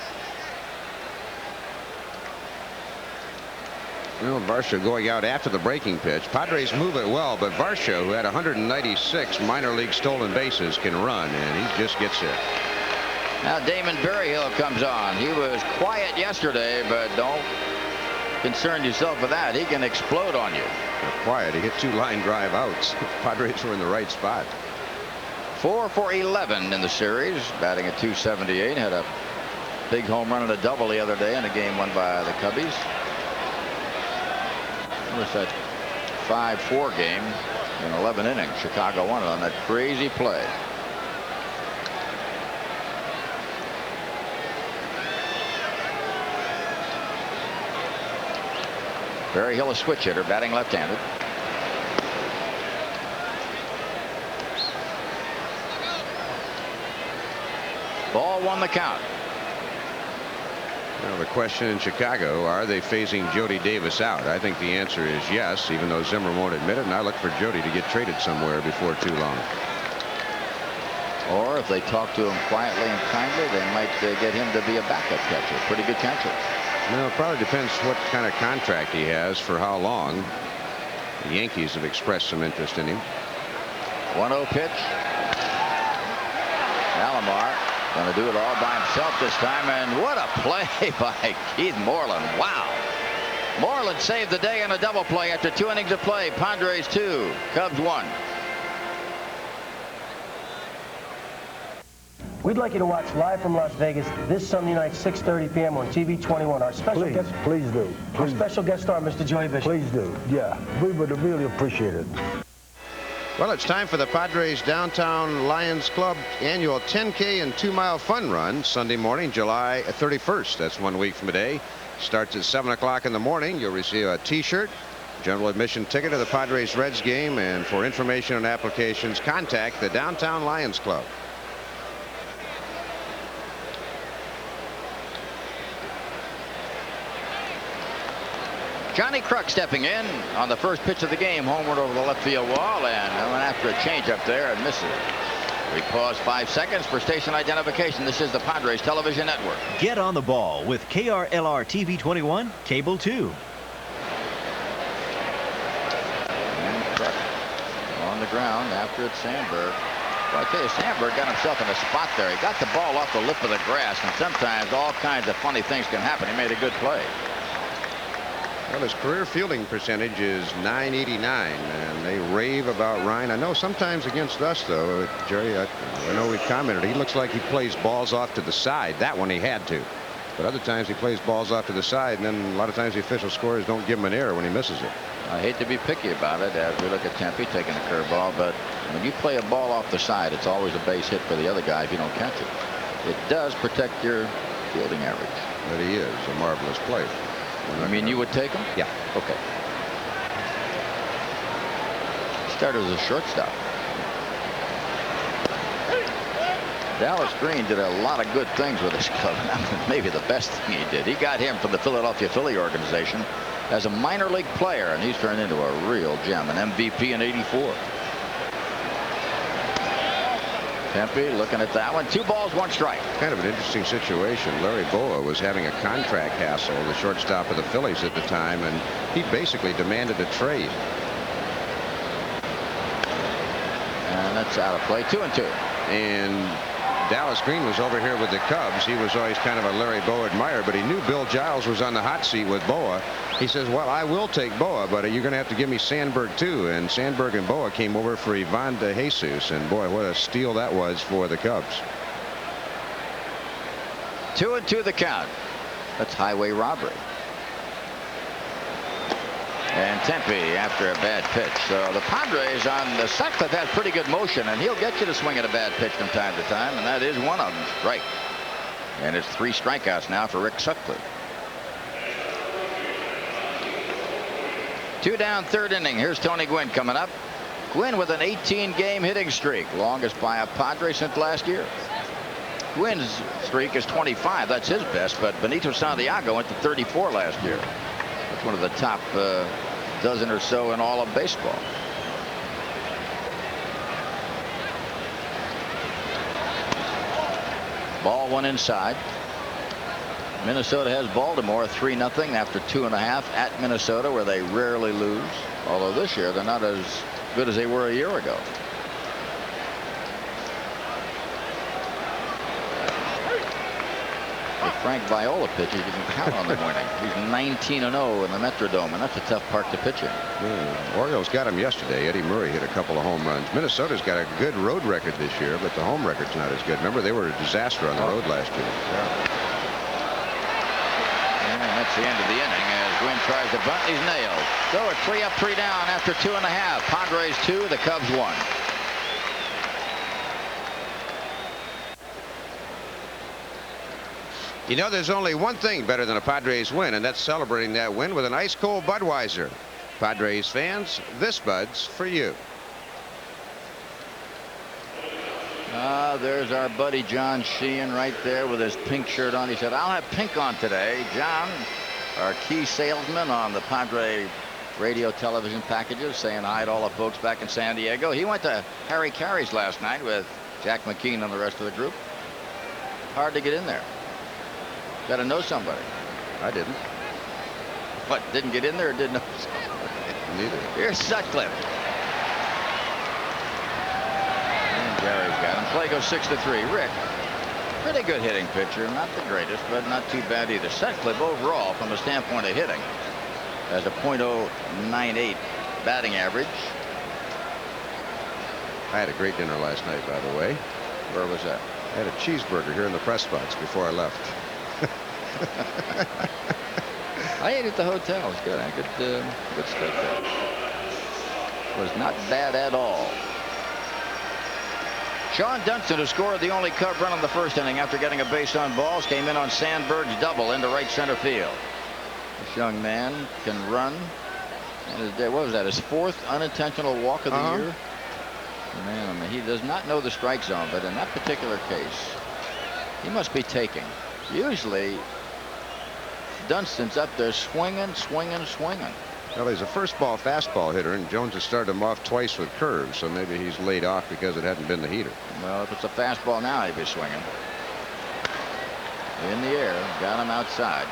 Well, Varsho going out after the breaking pitch. Padres move it well, but Varsho, who had 196 minor league stolen bases, can run, and he just gets there. Now Damon Berryhill comes on. He was quiet yesterday, but don't concern yourself with that. He can explode on you. Quiet. He hit 2 line drive outs. Padres were in the right spot. 4 for 11 in the series, batting at .278. Had a big home run and a double the other day in a game won by the Cubbies. It was that 5-4 game in 11 innings. Chicago won it on that crazy play. Berryhill, a switch hitter, batting left-handed. Ball 1 the count. Well, the question in Chicago, are they phasing Jody Davis out? I think the answer is yes, even though Zimmer won't admit it, and I look for Jody to get traded somewhere before too long. Or if they talk to him quietly and kindly, they might get him to be a backup catcher. Pretty good catcher. No, it probably depends what kind of contract he has for how long. The Yankees have expressed some interest in him. 1-0 pitch. Alomar going to do it all by himself this time, and what a play by Keith Moreland. Wow. Moreland saved the day on a double play after 2 innings of play. Padres 2, Cubs 1. We'd like you to watch live from Las Vegas this Sunday night, 6:30 p.m. on TV 21. Our special guest, please do. Our special guest star, Mr. Joey Bishop. Please do. Yeah, we would really appreciate it. Well, it's time for the Padres Downtown Lions Club annual 10K and 2-mile fun run Sunday morning, July 31st. That's 1 week from today. Starts at 7 o'clock in the morning. You'll receive a T-shirt, general admission ticket to the Padres Reds game, and for information and applications, contact the Downtown Lions Club. Johnny Kruk stepping in on the first pitch of the game, homeward over the left field wall, and went after a changeup there and misses. We pause 5 seconds for station identification. This is the Padres Television Network. Get on the ball with KRLR TV 21, Cable 2. And Kruk on the ground after it's Sandberg. Well, I tell you, Sandberg got himself in a spot there. He got the ball off the lip of the grass, and sometimes all kinds of funny things can happen. He made a good play. Well, his career fielding percentage is .989, and they rave about Ryan. I know sometimes against us, though, Jerry, I know we commented, he looks like he plays balls off to the side. That one he had to. But other times he plays balls off to the side, and then a lot of times the official scorers don't give him an error when he misses it. I hate to be picky about it as we look at Tempe taking a curveball, but when you play a ball off the side, it's always a base hit for the other guy if you don't catch it. It does protect your fielding average. But he is a marvelous player. I mean, you would take him? Yeah. Okay. Started as a shortstop. Dallas Green did a lot of good things with his club. Maybe the best thing he did. He got him from the Philadelphia Philly organization as a minor league player, and he's turned into a real gem, an MVP in '84. Tempe looking at that one. 2 balls, 1 strike. Kind of an interesting situation. Larry Boa was having a contract hassle, the shortstop of the Phillies at the time, and he basically demanded a trade. And that's out of play. 2-2. And Dallas Green was over here with the Cubs. He was always kind of a Larry Boa admirer, but he knew Bill Giles was on the hot seat with Boa. He says, well, I will take Boa, but you're going to have to give me Sandberg too. And Sandberg and Boa came over for Ivan De Jesus, and boy, what a steal that was for the Cubs. 2-2 the count. That's highway robbery. And Tempe after a bad pitch. So the Padres on the Sutcliffe has pretty good motion, and he'll get you to swing at a bad pitch from time to time, and that is one of them. Strike. And it's 3 strikeouts now for Rick Sutcliffe. 2 down, 3rd inning. Here's Tony Gwynn coming up. Gwynn with an 18-game hitting streak, longest by a Padre since last year. Gwynn's streak is 25. That's his best, but Benito Santiago went to 34 last year. That's one of the top dozen or so in all of baseball. Ball 1 inside. Minnesota has Baltimore 3-0 after 2.5 at Minnesota, where they rarely lose. Although this year they're not as good as they were a year ago. If Frank Viola pitches, you can count on them winning. He's 19-0 in the Metrodome, and that's a tough park to pitch in. Orioles got him yesterday. Eddie Murray hit a couple of home runs. Minnesota's got a good road record this year, but the home record's not as good. Remember, they were a disaster on the road last year. And that's the end of the inning as Gwynn tries to bunt. He's nailed. So it's 3 up, 3 down after 2.5. Padres 2, the Cubs 1. You know, there's only one thing better than a Padres win, and that's celebrating that win with an ice-cold Budweiser. Padres fans, this Bud's for you. There's our buddy John Sheehan right there with his pink shirt on. He said, I'll have pink on today. John, our key salesman on the Padre radio television packages, saying hi to all the folks back in San Diego. He went to Harry Carey's last night with Jack McKean and the rest of the group. Hard to get in there. Got to know somebody. I didn't. What, didn't get in there or didn't know somebody? Neither. Here's Sutcliffe. And Gary's got him. Play goes 6-3. Rick, pretty good hitting pitcher. Not the greatest, but not too bad either. Sutcliffe overall, from the standpoint of hitting, has a .098 batting average. I had a great dinner last night, by the way. Where was that? I had a cheeseburger here in the press box before I left. I ate at the hotel. It was good. I good steak there. Was not bad at all. Sean Dunston, who scored the only Cub run in the 1st inning after getting a base on balls, came in on Sandberg's double into right center field. This young man can run. And what was that? His 4th unintentional walk of the year. Man, I mean, he does not know the strike zone, but in that particular case, he must be taking. Usually, Dunston's up there swinging. Well, he's a first ball fastball hitter, and Jones has started him off twice with curves, so maybe he's laid off because it hadn't been the heater. Well, if it's a fastball now, he'd be swinging. In the air, got him outside.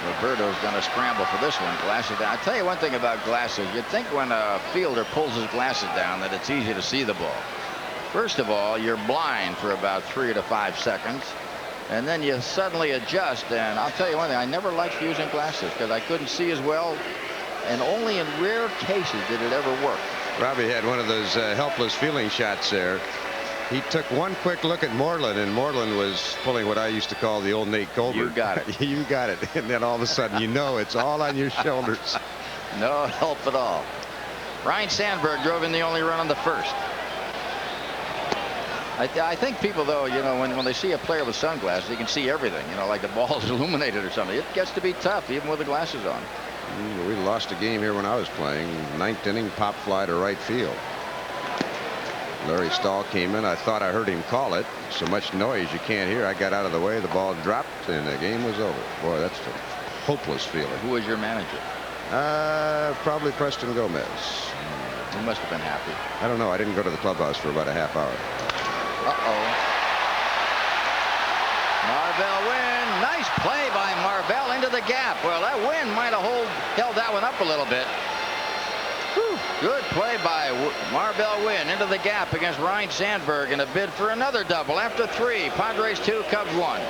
Roberto's going to scramble for this one. Glasses down. I'll tell you one thing about glasses. You'd think when a fielder pulls his glasses down that it's easy to see the ball. First of all, you're blind for about 3 to 5 seconds. And then you suddenly adjust. And I'll tell you one thing. I never liked using glasses because I couldn't see as well. And only in rare cases did it ever work. Robbie had one of those helpless feeling shots there. He took one quick look at Moreland, and Moreland was pulling what I used to call the old Nate Colbert. You got it. You got it. And then all of a sudden, you know it's all on your shoulders. No help at all. Ryan Sandberg drove in the only run on the 1st. I think people, though, you know, when they see a player with sunglasses, they can see everything, you know, like the ball is illuminated or something. It gets to be tough, even with the glasses on. We lost a game here when I was playing. 9th inning, pop fly to right field. Larry Stahl came in. I thought I heard him call it. So much noise you can't hear. I got out of the way. The ball dropped and the game was over. Boy, that's a hopeless feeling. Who was your manager? Probably Preston Gomez. He must have been happy. I don't know. I didn't go to the clubhouse for about a half hour. Marvell Wynn. Nice play by Marvell into the gap. Well, that wind might have held that one up a little bit. Whew. Good play by Marvell Wynn into the gap against Ryan Sandberg in a bid for another double after 3. Padres 2, Cubs 1.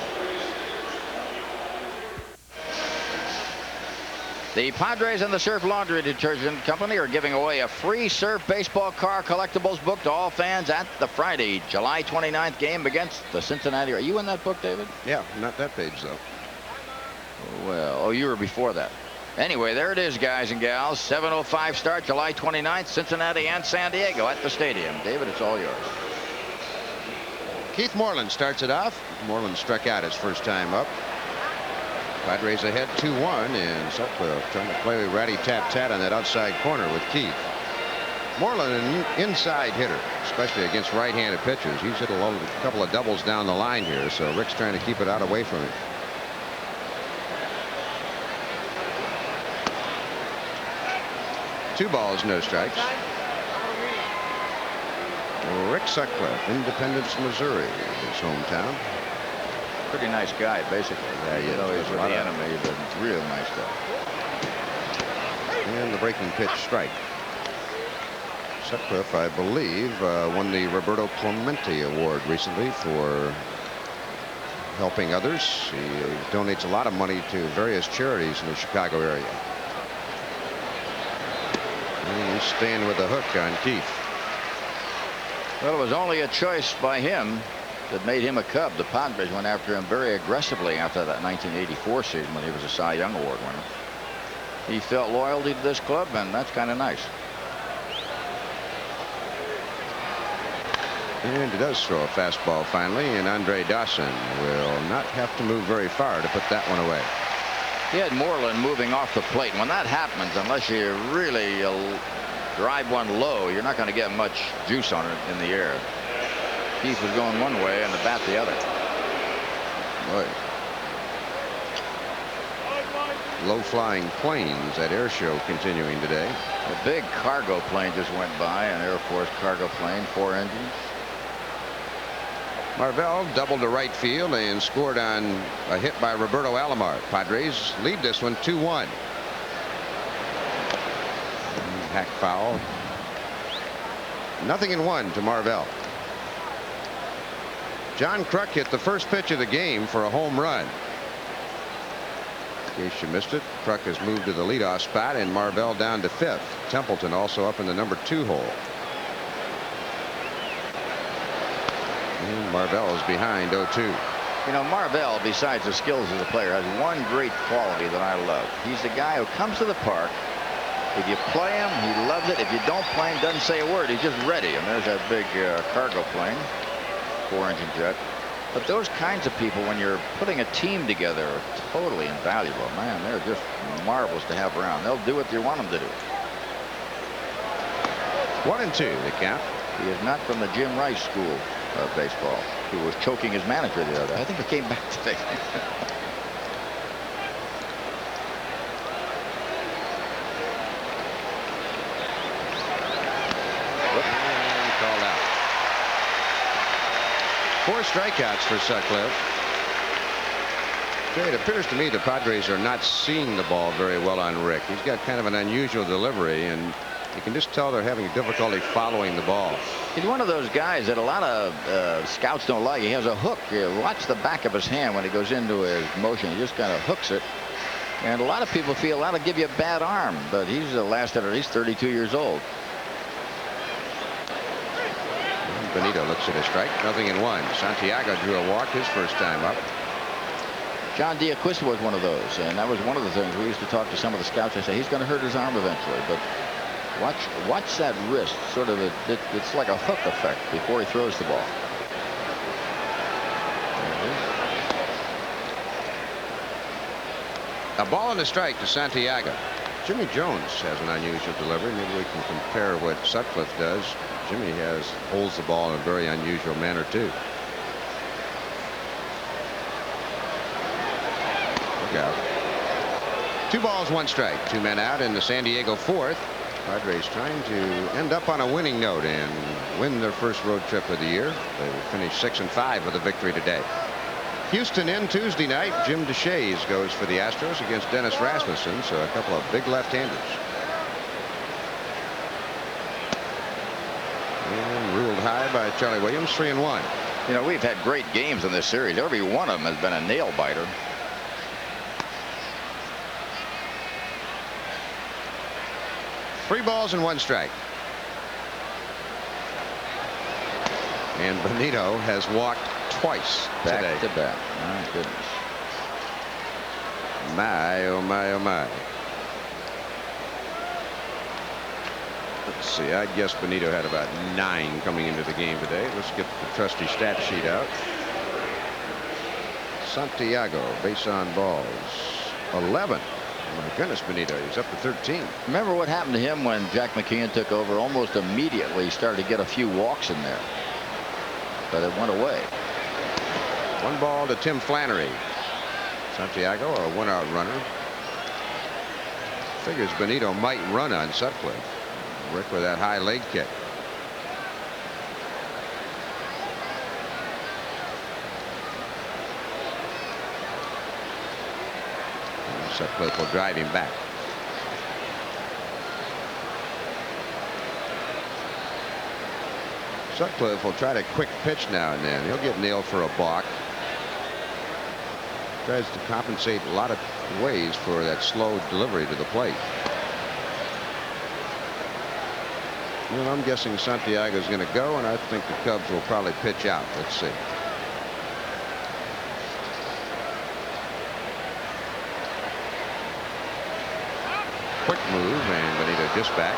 The Padres and the Surf Laundry Detergent Company are giving away a free Surf baseball car collectibles book to all fans at the Friday, July 29th game against the Cincinnati. Are you in that book, David? Yeah, not that page, though. Well, you were before that. Anyway, there it is, guys and gals. 7:05 start, July 29th, Cincinnati and San Diego at the stadium. David, it's all yours. Keith Moreland starts it off. Moreland struck out his first time up. Padres ahead 2-1, and Sutcliffe trying to play ratty-tat-tat on that outside corner with Keith. Moreland, an inside hitter, especially against right-handed pitchers. He's hit a couple of doubles down the line here, so Rick's trying to keep it out away from him. Two balls, no strikes. Rick Sutcliffe, Independence, Missouri, his hometown. Pretty nice guy, basically. Yeah, you know, he's with the enemy, but it's real nice guy. And the breaking pitch strike. Sutcliffe, I believe, won the Roberto Clemente Award recently for helping others. He donates a lot of money to various charities in the Chicago area. And he's staying with the hook on Keith. Well, it was only a choice by him that made him a Cub. The Padres went after him very aggressively after that 1984 season when he was a Cy Young Award winner. He felt loyalty to this club, and that's kind of nice. And he does throw a fastball finally, and Andre Dawson will not have to move very far to put that one away. He had Moreland moving off the plate. When that happens, unless you really drive one low, you're not going to get much juice on it in the air. Keith was going one way and the bat the other. Boy. Low-flying planes at air show continuing today. A big cargo plane just went by, an Air Force cargo plane, 4 engines. Marvell doubled to right field and scored on a hit by Roberto Alomar. Padres lead this one 2-1. Hack foul. 0-1 to Marvell. John Kruk hit the first pitch of the game for a home run. In case you missed it, Kruk has moved to the leadoff spot and Marvell down to 5th. Templeton also up in the number 2 hole. And Marvell is behind 0-2. You know, Marvell, besides the skills as a player, has one great quality that I love. He's the guy who comes to the park. If you play him, he loves it. If you don't play him, doesn't say a word. He's just ready. And there's that big cargo plane, 4-engine jet. But those kinds of people, when you're putting a team together, are totally invaluable. Man, they're just marvelous to have around. They'll do what you want them to do. 1-2 the count. He is not from the Jim Rice school of baseball, who was choking his manager the other day. I think he came back today. Called out. 4 strikeouts for Sutcliffe. It appears to me the Padres are not seeing the ball very well on Rick. He's got kind of an unusual delivery, and you can just tell they're having difficulty following the ball. He's one of those guys that a lot of scouts don't like. He has a hook. You watch the back of his hand when he goes into his motion. He just kind of hooks it. And a lot of people feel that'll give you a bad arm, but he's lasted at least 32 years old. Benito looks at a strike. 0-1. Santiago drew a walk his first time up. John D'Acquisto was one of those, and that was one of the things we used to talk to some of the scouts. I say he's going to hurt his arm eventually, but watch that wrist. Sort of it's like a hook effect before he throws the ball. A ball and a strike to Santiago. Jimmy Jones has an unusual delivery. Maybe we can compare what Sutcliffe does. Jimmy holds the ball in a very unusual manner too. Look out. 2 balls, 1 strike. 2 men out in the San Diego 4th. Padres trying to end up on a winning note and win their first road trip of the year. They will finish 6-5 with a victory today. Houston in Tuesday night. Jim DeShays goes for the Astros against Dennis Rasmussen. So a couple of big left-handers. And ruled high by Charlie Williams. 3-1. You know, we've had great games in this series. Every one of them has been a nail biter. Three balls and 1 strike. And Benito has walked twice Back today. to back. My goodness. My, oh my, oh my. Let's see. I guess Benito had about 9 coming into the game today. Let's get the trusty stat sheet out. Santiago, base on balls, 11. Oh my goodness, Benito, he's up to 13. Remember what happened to him when Jack McKeon took over? Almost immediately he started to get a few walks in there, but it went away. 1 ball to Tim Flannery. Santiago, a 1-out runner. Figures Benito might run on Sutcliffe. Rick with that high leg kick. Sutcliffe will drive him back. Sutcliffe will try to quick pitch now and then. He'll get nailed for a balk. Tries to compensate a lot of ways for that slow delivery to the plate. Well, I'm guessing Santiago's going to go, and I think the Cubs will probably pitch out. Let's see. Quick move, and Benito just back.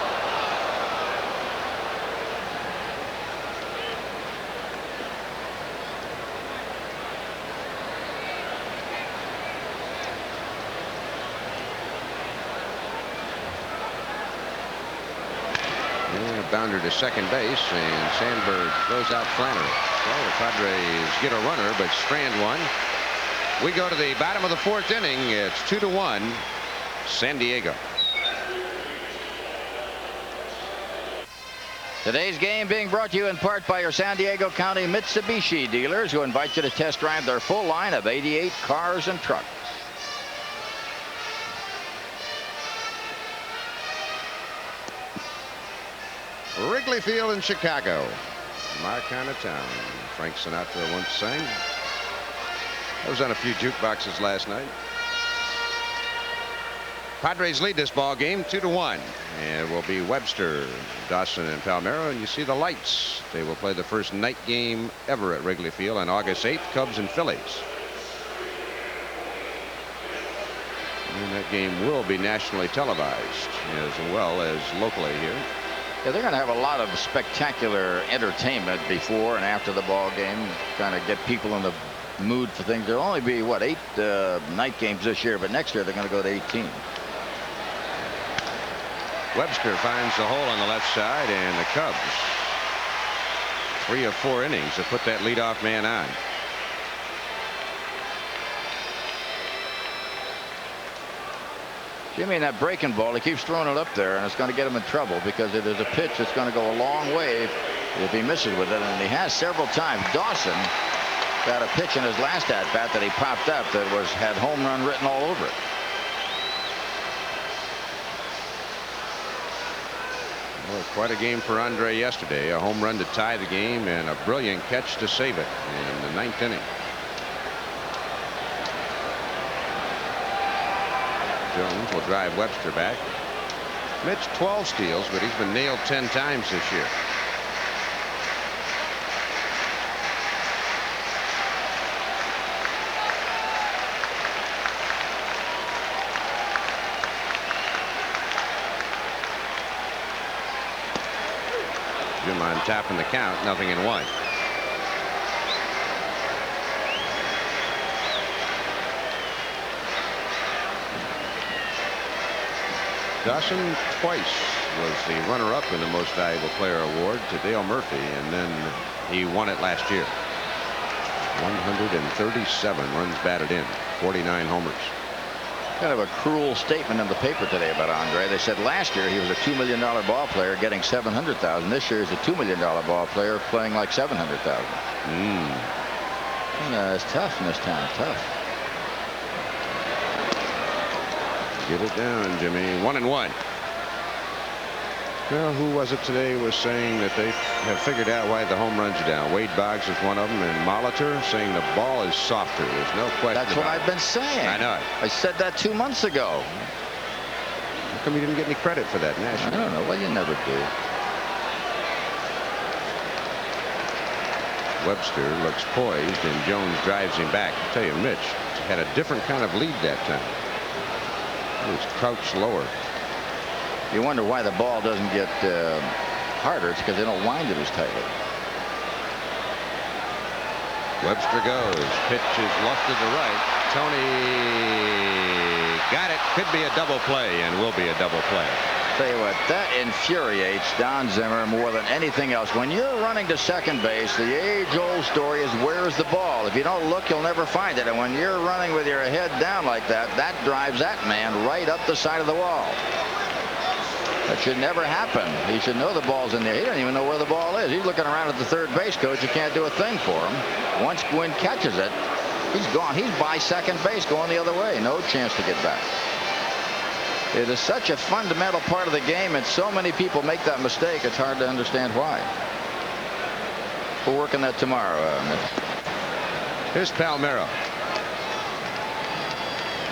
And a bounder to second base, and Sandberg throws out Flannery. Well, the Padres get a runner, but strand one. We go to the bottom of the 4th inning. It's 2-1, San Diego. Today's game being brought to you in part by your San Diego County Mitsubishi dealers, who invite you to test drive their full line of 88 cars and trucks. Wrigley Field in Chicago. My kind of town. Frank Sinatra once sang. I was on a few jukeboxes last night. Padres lead this ball game 2-1, and it will be Webster, Dawson, and Palmeiro. And you see the lights. They will play the first night game ever at Wrigley Field on August 8th. Cubs and Phillies. And that game will be nationally televised as well as locally here. Yeah, they're going to have a lot of spectacular entertainment before and after the ball game, kind of get people in the mood for things. There'll only be, what, 8 night games this year, but next year they're going to go to 18. Webster finds the hole on the left side, and the Cubs 3 of 4 innings to put that leadoff man on. Jimmy, in that breaking ball, he keeps throwing it up there, and it's going to get him in trouble because it is a pitch that's going to go a long way if he misses with it, and he has several times. Dawson got a pitch in his last at-bat that he popped up that had home run written all over it. Well, quite a game for Andre yesterday. A home run to tie the game and a brilliant catch to save it in the 9th inning. Jones will drive Webster back. Mitch 12 steals, but he's been nailed 10 times this year. Jim on top in the count, 0-1. Dawson twice was the runner-up in the Most Valuable Player award to Dale Murphy, and then he won it last year. 137 runs batted in, 49 homers. Kind of a cruel statement in the paper today about Andre. They said last year he was a $2 million ball player getting $700,000. This year he's a $2 million ball player playing like $700,000. It's tough in this town. Tough. Get it down, Jimmy. 1-1. Well, who was it today was saying that they have figured out why the home runs are down? Wade Boggs is one of them, and Molitor saying the ball is softer. There's no question. That's what I've been saying. I know it. I said that 2 months ago. How come you didn't get any credit for that nationally? I don't know. Well, you never do. Webster looks poised, and Jones drives him back. I tell you, Mitch had a different kind of lead that time. He was crouched lower. You wonder why the ball doesn't get harder. It's because they don't wind it as tightly. Webster goes. Pitch is lofted to right. Tony got it. Could be a double play, and will be a double play. Tell you what, that infuriates Don Zimmer more than anything else. When you're running to second base, the age-old story is where's the ball? If you don't look, you'll never find it. And when you're running with your head down like that, that drives that man right up the side of the wall. That should never happen. He should know the ball's in there. He doesn't even know where the ball is. He's looking around at the third base coach. You can't do a thing for him. Once Gwynn catches it, he's gone. He's by second base going the other way. No chance to get back. It is such a fundamental part of the game, and so many people make that mistake. It's hard to understand why. We'll work on that tomorrow. Here's Palmeiro.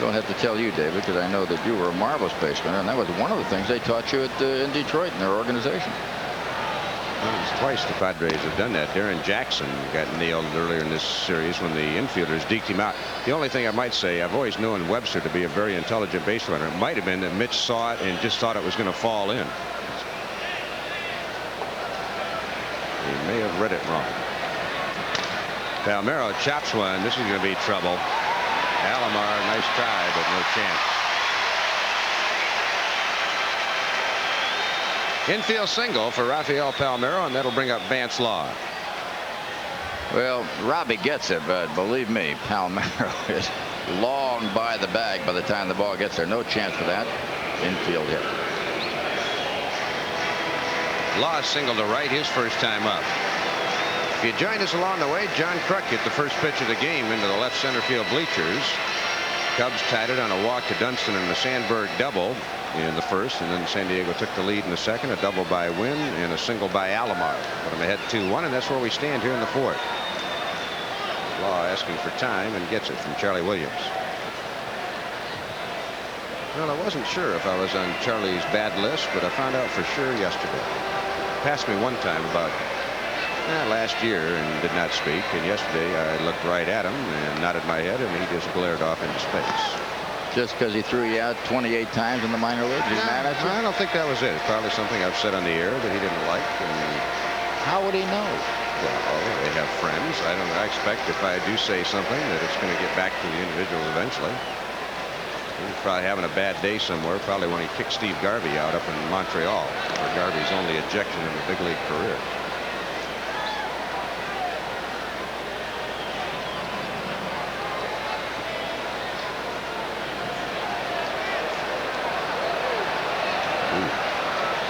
Don't have to tell you, David, because I know that you were a marvelous baseman, and that was one of the things they taught you in Detroit in their organization. Well, it's twice the Padres have done that. Darren Jackson got nailed earlier in this series when the infielders deked him out. The only thing I might say, I've always known Webster to be a very intelligent base runner. It might have been that Mitch saw it and just thought it was going to fall in. He may have read it wrong. Palmeiro chops one. This is going to be trouble. Alomar, nice try, but no chance. Infield single for Rafael Palmeiro, and that'll bring up Vance Law. Well, Robbie gets it, but believe me, Palmeiro is long by the bag by the time the ball gets there. No chance for that infield hit. Law single to right, his first time up. If you joined us along the way, John Kruk hit the first pitch of the game into the left center field bleachers. Cubs tied it on a walk to Dunston and a Sandberg double in the first, and then San Diego took the lead in the second. A double by Wynn and a single by Alomar. Put them ahead 2-1, and that's where we stand here in the fourth. Law asking for time and gets it from Charlie Williams. Well, I wasn't sure if I was on Charlie's bad list, but I found out for sure yesterday. Passed me one time about last year and did not speak, and yesterday I looked right at him and nodded my head, and he just glared off into space. Just because he threw you out 28 times in the minor leagues? He's mad at you? I don't think that was it. It's probably something I've said on the air that he didn't like. And how would he know? Well, they have friends. I don't know. I expect if I do say something that it's going to get back to the individual eventually. He's probably having a bad day somewhere, probably when he kicked Steve Garvey out up in Montreal, where Garvey's only ejection in the big league career.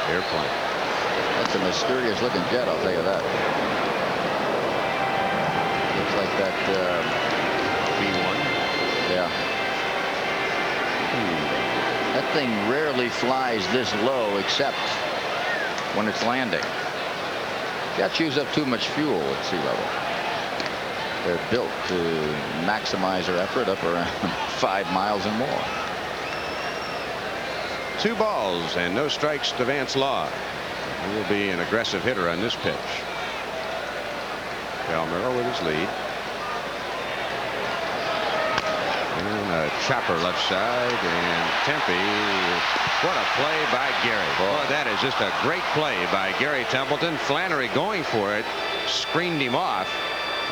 Airplane. That's a mysterious looking jet, I'll tell you that. Looks like that B-1. Yeah. That thing rarely flies this low except when it's landing. Jets use up too much fuel at sea level. They're built to maximize their effort up around 5 miles and more. 2 balls and no strikes to Vance Law. He will be an aggressive hitter on this pitch. Palmeiro with his lead. And a chopper left side, and Tempe. What a play by Gary. Boy, that is just a great play by Gary Templeton. Flannery going for it, screened him off,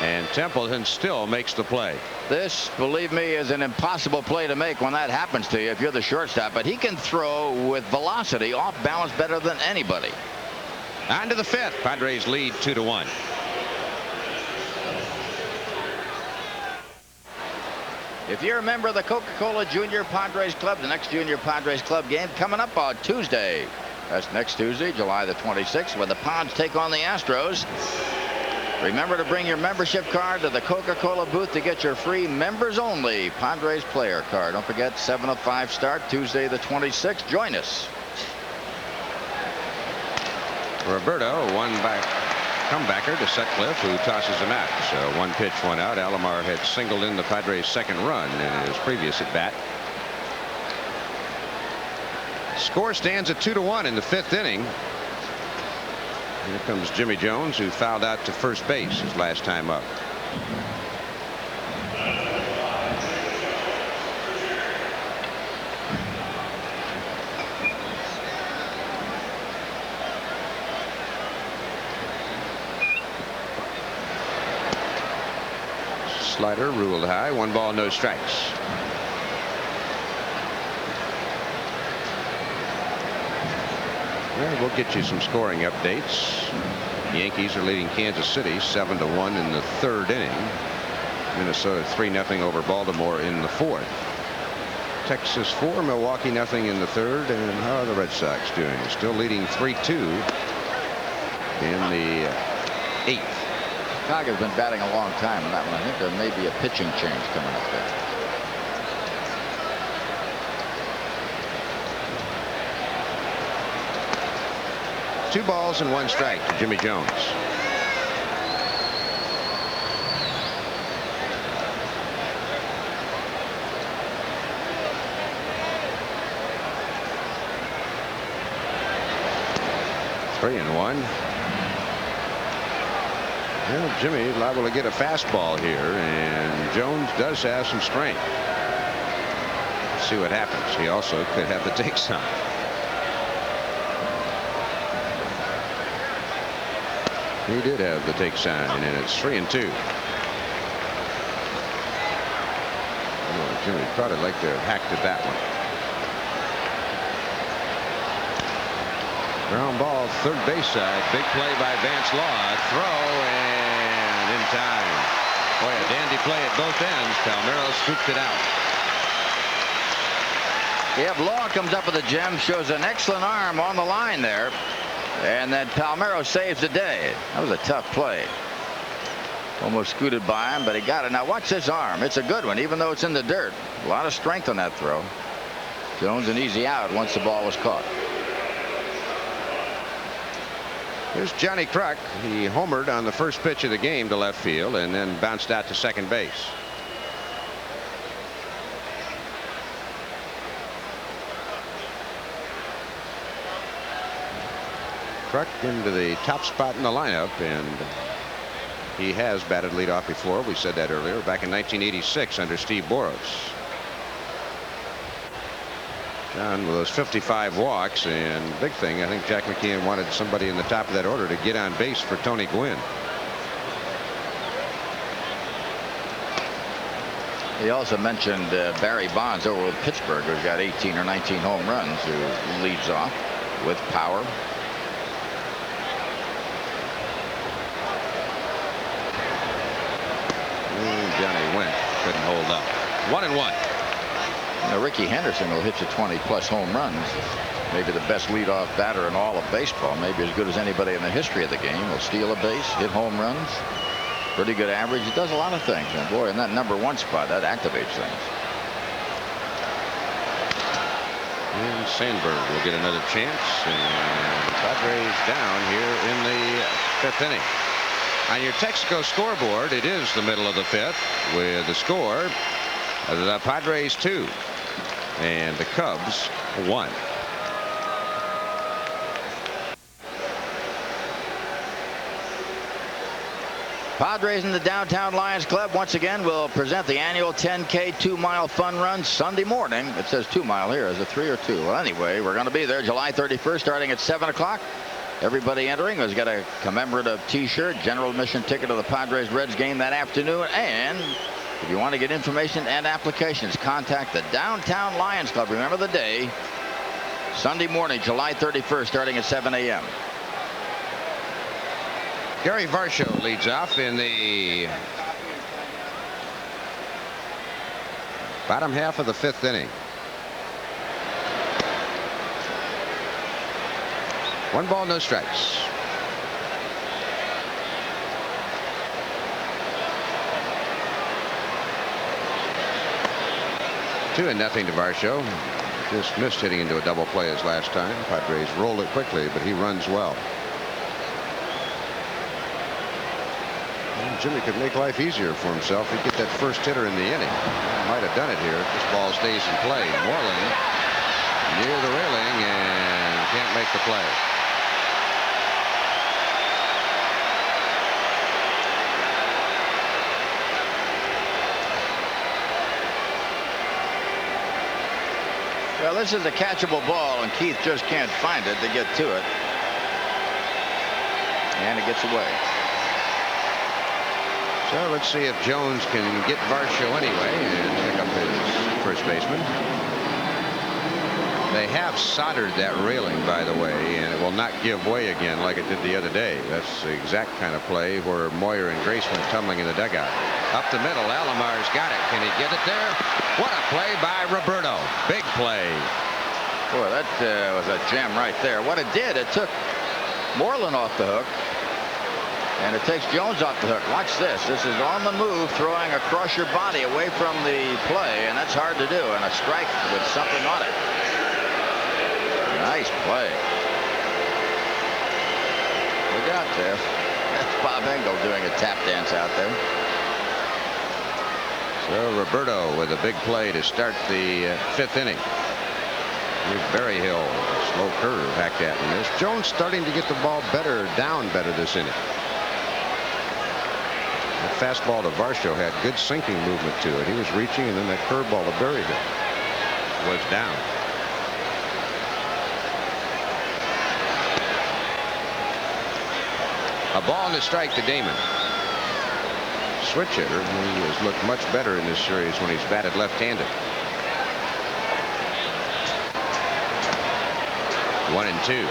And Templeton still makes the play. This, believe me, is an impossible play to make when that happens to you if you're the shortstop. But he can throw with velocity off balance better than anybody. On to the 5th. Padres lead 2-1. If you're a member of the Coca-Cola Junior Padres Club, the next Junior Padres Club game coming up on Tuesday. That's next Tuesday, July the 26th, where the Pods take on the Astros. Remember to bring your membership card to the Coca-Cola booth to get your free members-only Padres player card. Don't forget, 7:05 start, Tuesday the 26th. Join us. Roberto, one back comebacker to Sutcliffe, who tosses him out. So 1 pitch, 1 out. Alomar had singled in the Padres' second run in his previous at bat. Score stands at 2-1 in the 5th inning. Here comes Jimmy Jones, who fouled out to first base his last time up. Slider ruled high. 1 ball, no strikes. Well, we'll get you some scoring updates. The Yankees are leading Kansas City 7-1 in the 3rd inning. Minnesota 3-0 over Baltimore in the 4th. Texas 4, Milwaukee 0 in the 3rd. And how are the Red Sox doing? Still leading 3-2 in the 8th. Chicago's been batting a long time on that one. I think there may be a pitching change coming up there. Two balls and 1 strike to Jimmy Jones. Three and 1. Well, Jimmy liable to get a fastball here, and Jones does have some strength. Let's see what happens. He also could have the take sign. He did have the take sign, and it's 3-2. Oh, Jimmy probably like to have hacked at that one. Ground ball, third base side. Big play by Vance Law. Throw, and in time. Boy, a dandy play at both ends. Palmeiro scooped it out. Yep, Law comes up with a gem, shows an excellent arm on the line there. And then Palmeiro saves the day. That was a tough play. Almost scooted by him, but he got it. Now watch this arm. It's a good one, even though it's in the dirt. A lot of strength on that throw. Jones an easy out once the ball was caught. Here's Johnny Kruk. He homered on the first pitch of the game to left field and then bounced out to second base. Kruk into the top spot in the lineup, and he has batted leadoff before. We said that earlier, back in 1986 under Steve Boros. John with those 55 walks, and big thing, I think Jack McKeon wanted somebody in the top of that order to get on base for Tony Gwynn. He also mentioned Barry Bonds over with Pittsburgh, who's got 18 or 19 home runs, who leads off with power. Johnny went, couldn't hold up. 1-1. Now, Ricky Henderson will hit you 20+ home runs. Maybe the best leadoff batter in all of baseball. Maybe as good as anybody in the history of the game. He'll steal a base, hit home runs. Pretty good average. He does a lot of things. And boy, in that #1 spot, that activates things. And Sandberg will get another chance. And Padres down here in the 5th inning. On your Texaco scoreboard, it is the middle of the 5th with the score: the Padres 2 and the Cubs 1. Padres in the Downtown Lions Club once again will present the annual 10K 2-mile fun run Sunday morning. It says 2 mile here. Is it 3 or 2? Well, anyway, we're going to be there July 31st starting at 7 o'clock. Everybody entering has got a commemorative T-shirt, general admission ticket to the Padres-Reds game that afternoon. And if you want to get information and applications, contact the Downtown Lions Club. Remember the day, Sunday morning, July 31st, starting at 7 a.m. Gary Varsho leads off in the bottom half of the 5th inning. 1 ball, no strikes. Two and nothing to Varsho. Just missed hitting into a double play his last time. Padres rolled it quickly, but he runs well. And Jimmy could make life easier for himself. He'd get that first hitter in the inning. Might have done it here if this ball stays in play. Moreland near the railing and can't make the play. Well, this is a catchable ball, and Keith just can't find it to get to it. And it gets away. So let's see if Jones can get Varsho anyway and pick up his first baseman. They have soldered that railing, by the way, and it will not give way again like it did the other day. That's the exact kind of play where Moyer and Grace went tumbling in the dugout. Up the middle, Alomar's got it. Can he get it there? What a play by Roberto. Big play. Boy, that was a gem right there. What it did, it took Moreland off the hook, and it takes Jones off the hook. Watch this. This is on the move, throwing across your body away from the play, and that's hard to do, and a strike with something on it. Nice play. Look out there. That's Bob Engel doing a tap dance out there. So Roberto with a big play to start the 5th inning. Here's Berryhill. Slow curve hacked at and missed. Jones starting to get the ball down better this inning. That fastball to Varsho had good sinking movement to it. He was reaching, and then that curveball to Berryhill was down. A ball and a strike to Damon. Switch hitter. He has looked much better in this series when he's batted left-handed. 1-2.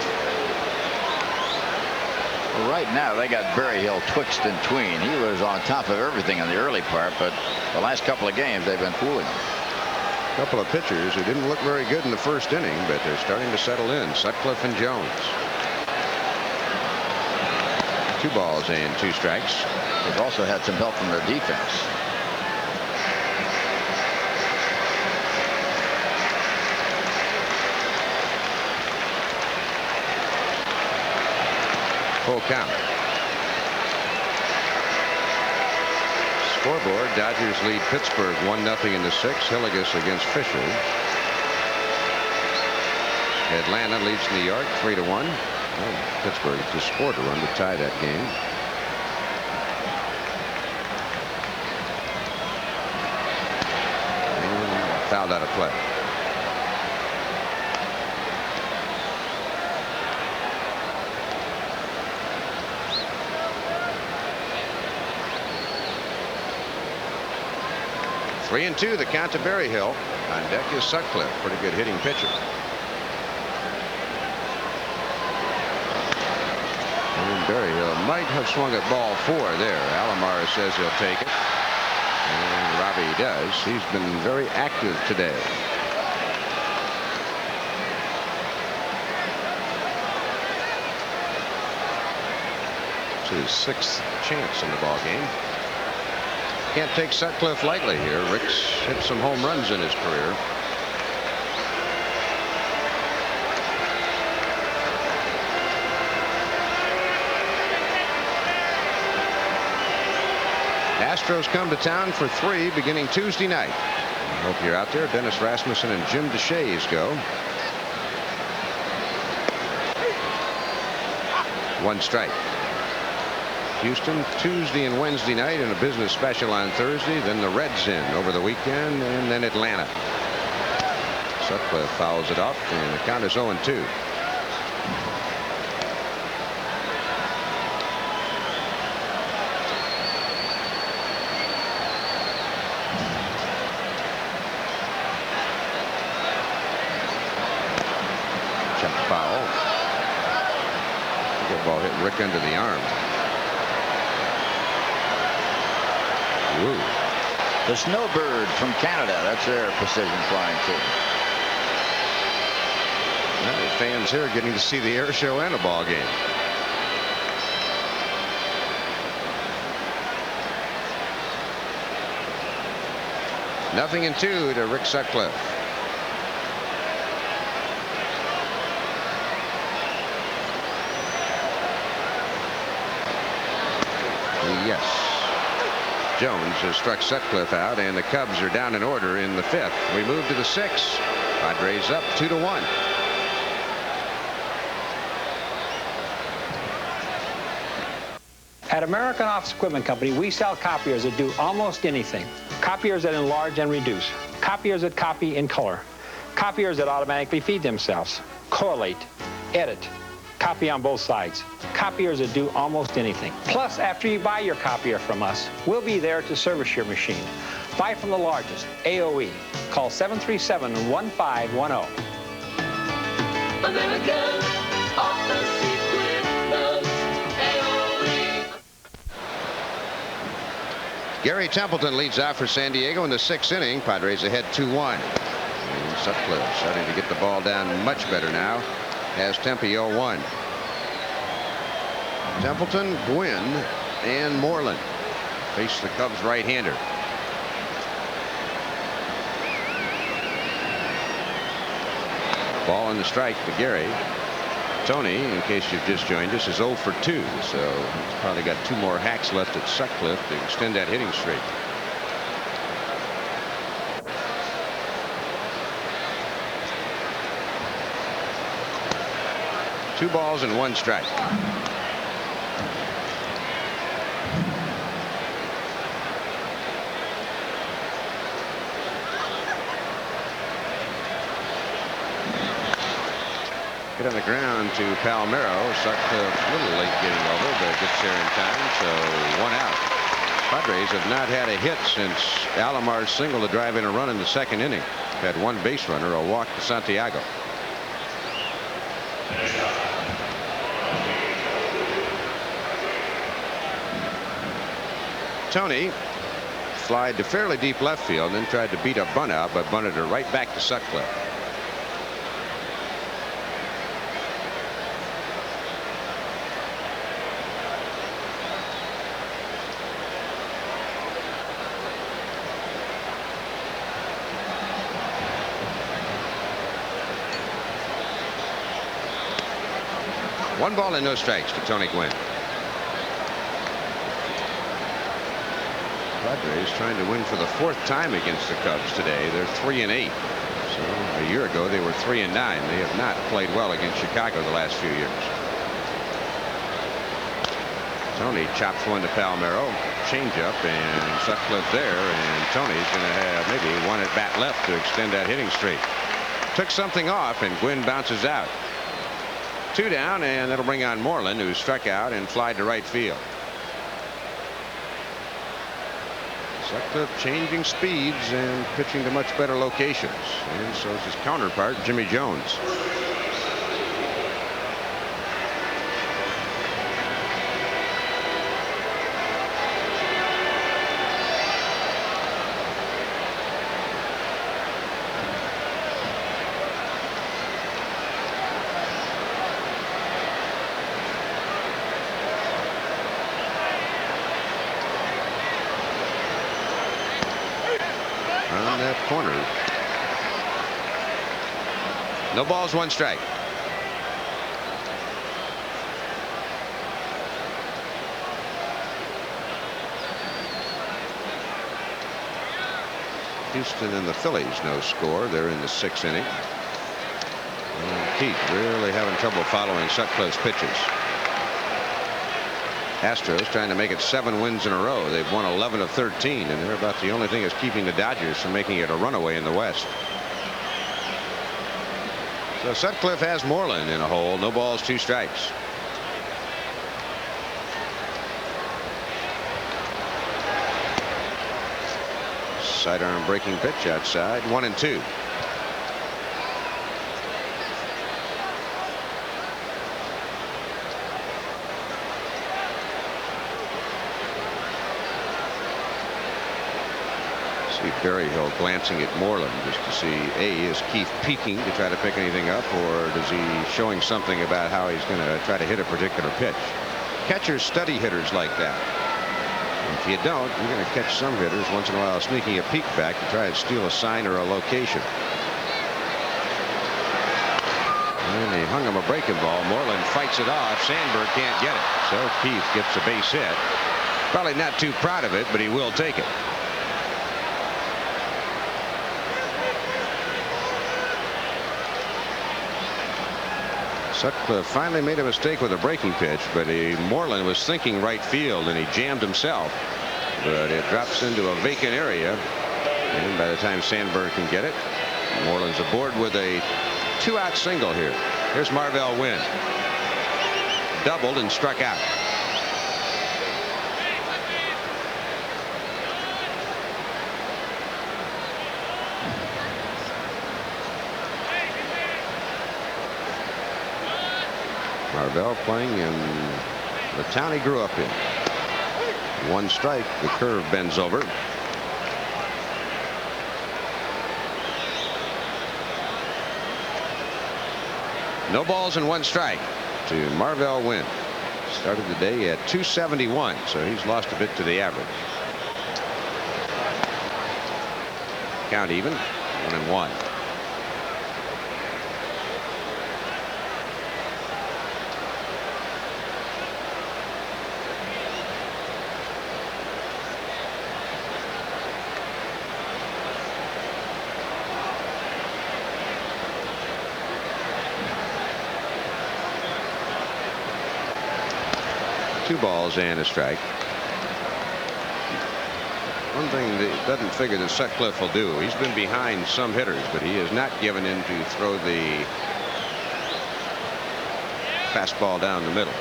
Well, right now they got Berryhill twixt and tween. He was on top of everything in the early part, but the last couple of games they've been fooling him. A couple of pitchers who didn't look very good in the first inning, but they're starting to settle in. Sutcliffe and Jones. 2 balls and 2 strikes. They've also had some help from their defense. Full count. Scoreboard: Dodgers lead Pittsburgh 1-0 in the 6th. Hillegas against Fisher. Atlanta leads New York 3-1. Pittsburgh just scored a run to tie that game. And fouled out of play. Three and 2, the count to Berryhill. On deck is Sutcliffe, pretty good hitting pitcher. Berryhill might have swung at ball 4 there. Alomar says he'll take it. And Robbie does. He's been very active today. It's his 6th chance in the ball game. Can't take Sutcliffe lightly here. Rick's hit some home runs in his career. Astros come to town for 3 beginning Tuesday night. I hope you're out there. Dennis Rasmussen and Jim DeShays go. 1 strike. Houston Tuesday and Wednesday night, and a business special on Thursday. Then the Reds in over the weekend, and then Atlanta. Sutcliffe fouls it off, and the count is 0-2. Good ball hit Rick under the arm. Woo. The Snowbird from Canada. That's their precision flying team. Well, the fans here are getting to see the air show and a ball game. Nothing in 2 to Rick Sutcliffe. Yes. Jones has struck Sutcliffe out, and the Cubs are down in order in the 5th. We move to the 6th. Padres up 2-1. At American Office Equipment Company, we sell copiers that do almost anything. Copiers that enlarge and reduce. Copiers that copy in color. Copiers that automatically feed themselves. Correlate. Edit. Copy on both sides. Copiers that do almost anything. Plus, after you buy your copier from us, we'll be there to service your machine. Buy from the largest, AOE. Call 737-1510. American Office Equipment, AOE. Gary Templeton leads off for San Diego in the 6th inning. Padres ahead 2-1. And Sutcliffe starting to get the ball down much better now. Has Tempe 0-1. Templeton, Gwynn, and Moreland face the Cubs right-hander. Ball on the strike to Gary. Tony, in case you've just joined us, is 0 for 2, so he's probably got 2 more hacks left at Sutcliffe to extend that hitting streak. Two balls and 1 strike. Hit on the ground to Palmeiro. Sutcliffe a little late getting over, but gets there in time, so 1 out. Padres have not had a hit since Alomar's single to drive in a run in the 2nd inning. Had 1 base runner, a walk to Santiago. Tony flied to fairly deep left field, then tried to beat a bunt out, but bunted her right back to Sutcliffe. One ball and no strikes to Tony Gwynn. Padres trying to win for the 4th time against the Cubs today. They're 3-8. So a year ago they were 3-9. They have not played well against Chicago the last few years. Tony chops one to Palmeiro. Changeup, and Sutcliffe there, and Tony's going to have maybe 1 at bat left to extend that hitting streak. Took something off, and Gwynn bounces out. 2 down, and that'll bring on Moreland, who struck out and flied to right field. Sutcliffe changing speeds and pitching to much better locations, and so is his counterpart, Jimmy Jones. On that corner. No balls, 1 strike. Houston and the Phillies no score. They're in the 6th inning. And Keith really having trouble following Sutcliffe's pitches. Astros trying to make it 7 wins in a row. They've won 11 of 13, and they're about the only thing that's keeping the Dodgers from making it a runaway in the West. So Sutcliffe has Moreland in a hole. No balls, 2 strikes. Sidearm breaking pitch outside. 1-2. See Berryhill glancing at Moreland just to see, is Keith peeking to try to pick anything up, or does he showing something about how he's going to try to hit a particular pitch? Catchers study hitters like that. If you don't, you're going to catch some hitters once in a while sneaking a peek back to try to steal a sign or a location. And they hung him a breaking ball. Moreland fights it off. Sandberg can't get it. So Keith gets a base hit. Probably not too proud of it, but he will take it. Sutcliffe finally made a mistake with a breaking pitch, but Moreland was thinking right field and he jammed himself. But it drops into a vacant area, and by the time Sandberg can get it, Moreland's aboard with a 2-out single here. Here's Marvell Wynn. Doubled and struck out. Marvell playing in the town he grew up in. 1 strike. The curve bends over. No balls and 1 strike to Marvell Wynn. Started the day at 271, so he's lost a bit to the average. Count even. 1-1. Two balls and a strike. One thing that doesn't figure that Sutcliffe will do, he's been behind some hitters, but he has not given in to throw the fastball down the middle.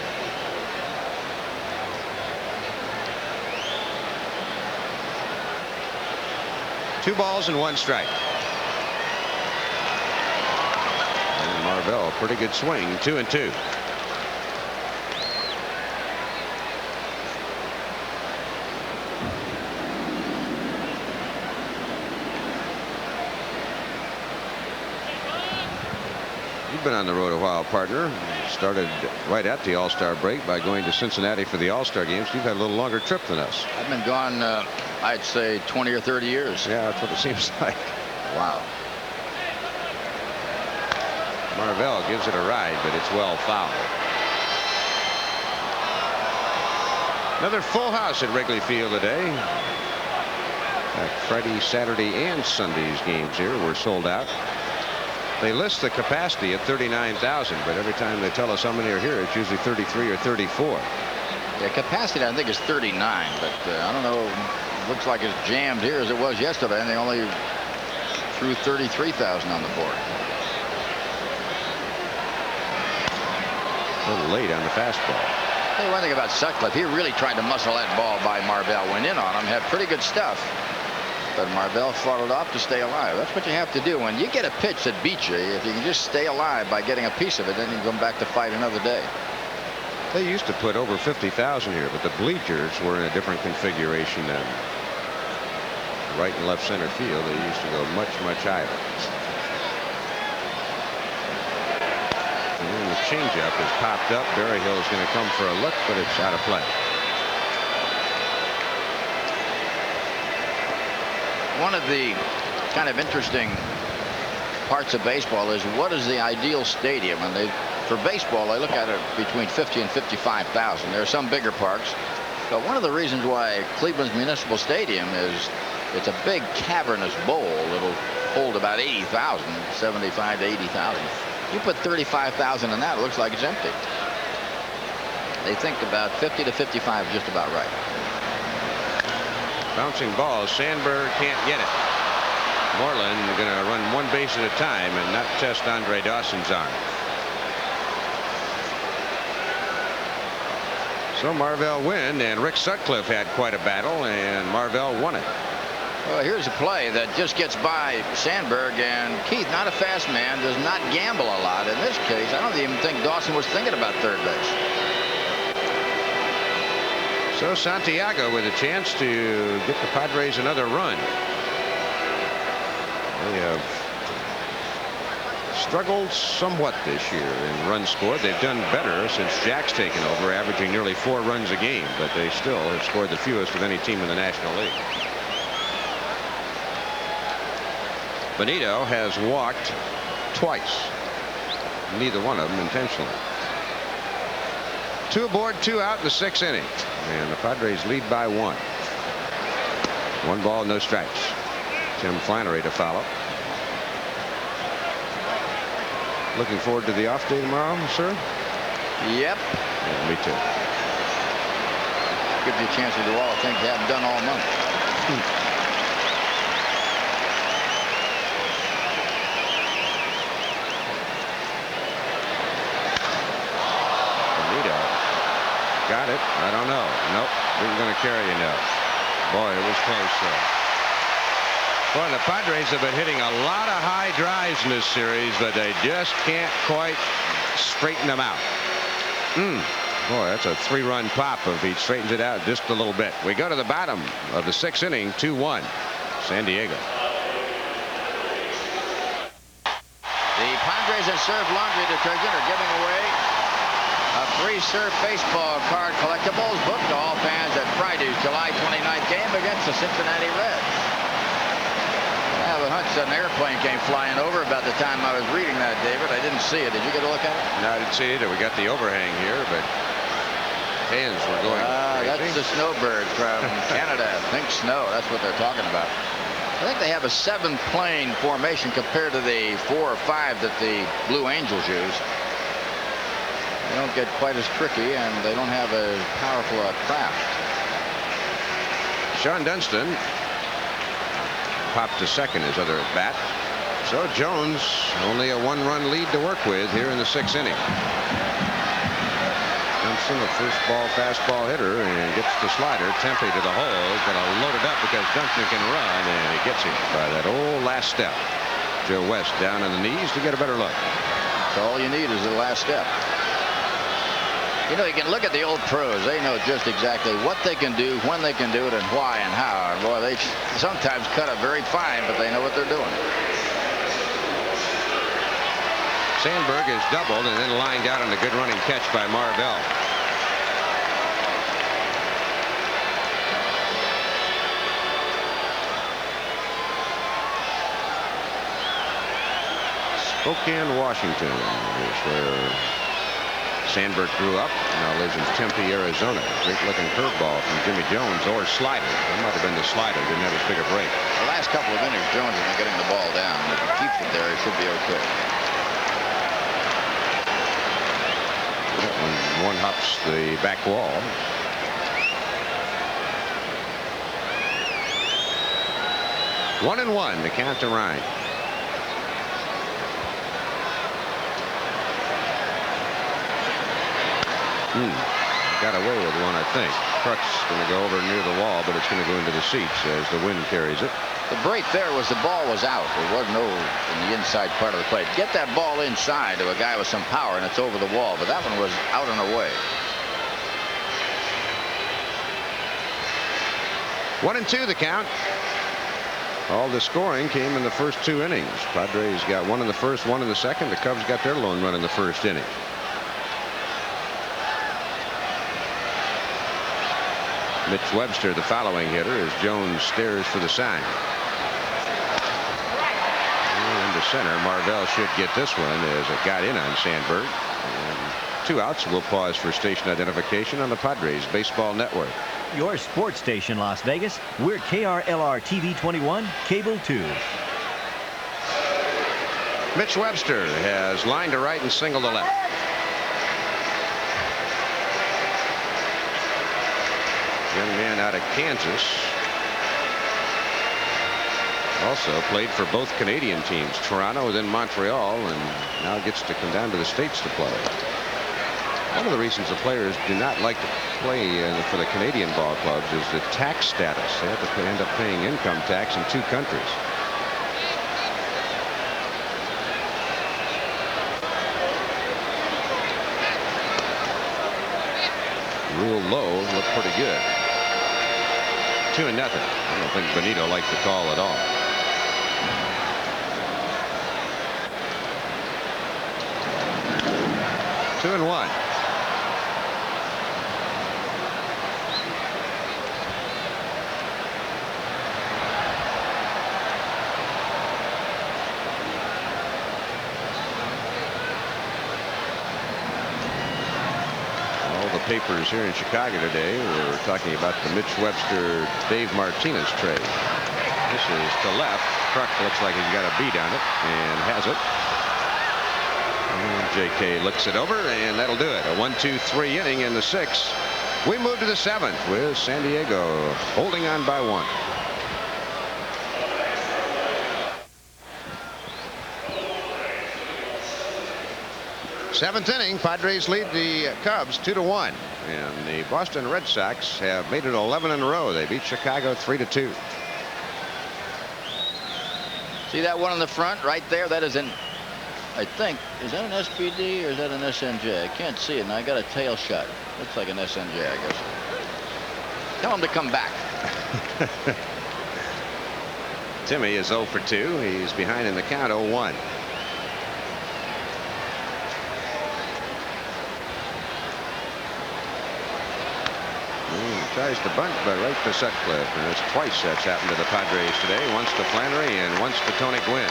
Two balls and 1 strike. And Marvell, pretty good swing. 2-2. Been on the road a while, partner. Started right at the All-Star break by going to Cincinnati for the All-Star games. You've had a little longer trip than us. I've been gone, I'd say 20 or 30 years. Yeah, that's what it seems like. Wow. Marvell gives it a ride, but it's well fouled. Another full house at Wrigley Field today. Friday, Saturday, and Sunday's games here were sold out. They list the capacity at 39,000, but every time they tell us how many are here, it's usually 33 or 34. Yeah, capacity I think is 39, but I don't know. It looks like it's jammed here as it was yesterday, and they only threw 33,000 on the board. A little late on the fastball. Hey, one thing about Sutcliffe, he really tried to muscle that ball by Marvell. Went in on him, had pretty good stuff. But Marvell fought it off to stay alive. That's what you have to do. When you get a pitch that beats you, if you can just stay alive by getting a piece of it, then you can come back to fight another day. They used to put over 50,000 here, but the bleachers were in a different configuration than right and left center field. They used to go much, much higher. And then the changeup has popped up. Berryhill is going to come for a look, but it's out of play. One of the kind of interesting parts of baseball is what is the ideal stadium? And for baseball, they look at it between 50 and 55,000. There are some bigger parks, but one of the reasons why Cleveland's Municipal Stadium is it's a big cavernous bowl. It'll hold about 80,000, 75 to 80,000. You put 35,000 in that, it looks like it's empty. They think about 50 to 55 just about right. Bouncing ball. Sandberg can't get it. Moreland going to run 1 base at a time and not test Andre Dawson's arm. So Marvell Wynn and Rick Sutcliffe had quite a battle, and Marvell won it. Well, here's a play that just gets by Sandberg, and Keith, not a fast man, does not gamble a lot. In this case, I don't even think Dawson was thinking about third base. So Santiago with a chance to get the Padres another run. They have struggled somewhat this year in runs scored. They've done better since Jack's taken over, averaging nearly 4 runs a game, but they still have scored the fewest of any team in the National League. Benito has walked twice, neither one of them intentionally. 2 aboard, 2 out in the 6th inning, and the Padres lead by 1. 1 ball, no strikes. Tim Flannery to follow. Looking forward to the off day tomorrow, sir? Yep. Yeah, me too. Gives you a chance to do all the things you haven't done all month. Benito got it. I don't know. Nope. Isn't going to carry enough. Boy, it was close there. Boy, the Padres have been hitting a lot of high drives in this series, but they just can't quite straighten them out. Boy, that's a 3-run pop if he straightens it out just a little bit. We go to the bottom of the 6th inning, 2-1, San Diego. The Padres and Surf Laundry Detergent are giving away a free Surf baseball card collectibles book to all fans at Friday's July 29th game against the Cincinnati Reds. I have a hunch that an airplane came flying over about the time I was reading that, David. I didn't see it. Did you get a look at it? No, I didn't see it either. We got the overhang here, but hands were going crazy. That's the snowbird from Canada. Think snow. That's what they're talking about. I think they have a 7-plane formation compared to the 4 or 5 that the Blue Angels use. They don't get quite as tricky, and they don't have as powerful a craft. Sean Dunston popped to second his other at bat. So Jones only a 1-run lead to work with here in the 6th inning. Dunston, a first ball fastball hitter, and gets the slider. Tempe to the hole. He's going to load it up because Dunston can run, and he gets him by that old last step. Joe West down on the knees to get a better look. So all you need is the last step. You know, you can look at the old pros. They know just exactly what they can do, when they can do it, and why and how. And boy, they sometimes cut it very fine, but they know what they're doing. Sandberg is doubled and then lined out on a good running catch by Marvell. Spokane, Washington is where Sandberg grew up, now lives in Tempe, Arizona. Great looking curveball from Jimmy Jones, or slider. That might have been the slider. Didn't have as big a break. The last couple of innings, Jones has been getting the ball down. If he keeps it there, he should be okay. When one hops the back wall. One and one to count to Ryan. Got away with one, I think. Truck's going to go over near the wall, but it's going to go into the seats as the wind carries it. The break there was the ball was out. There was no in the inside part of the plate. Get that ball inside to a guy with some power, and it's over the wall. But that one was out and away. 1-2 the count. All the scoring came in the first 2 innings. Padres got 1 in the first, 1 in the second. The Cubs got their lone run in the first inning. Mitch Webster, the following hitter, as Jones stares for the sign. Into center. Marvell should get this one as it got in on Sandberg. And 2 outs. We'll pause for station identification on the Padres Baseball Network. Your sports station, Las Vegas. We're KRLR TV 21, Cable 2. Mitch Webster has line to right and single to left. Young man out of Kansas. Also played for both Canadian teams, Toronto and then Montreal, and now gets to come down to the States to play. One of the reasons the players do not like to play for the Canadian ball clubs is the tax status. They have to end up paying income tax in 2 countries. Real low, looked pretty good. 2-0. I don't think Benito liked the call at all. 2-1. Papers here in Chicago today were talking about the Mitch Webster Dave Martinez trade. This is to left. Kruk looks like he's got a beat on it and has it. And J.K. looks it over, and that'll do it. A 1-2-3 inning in the 6th. We move to the 7th with San Diego holding on by 1. Seventh inning, Padres lead the Cubs 2-1, and the Boston Red Sox have made it 11 in a row. They beat Chicago 3-2. See that one in the front right there? That is an, I think, is that an SPD or is that an SNJ? I can't see it, and I got a tail shot. Looks like an SNJ, I guess. Tell him to come back. Timmy is 0 for 2. He's behind in the count, 0-1. Tries to bunt, but right to Sutcliffe, and it's twice that's happened to the Padres today. Once to Flannery and once to Tony Gwynn.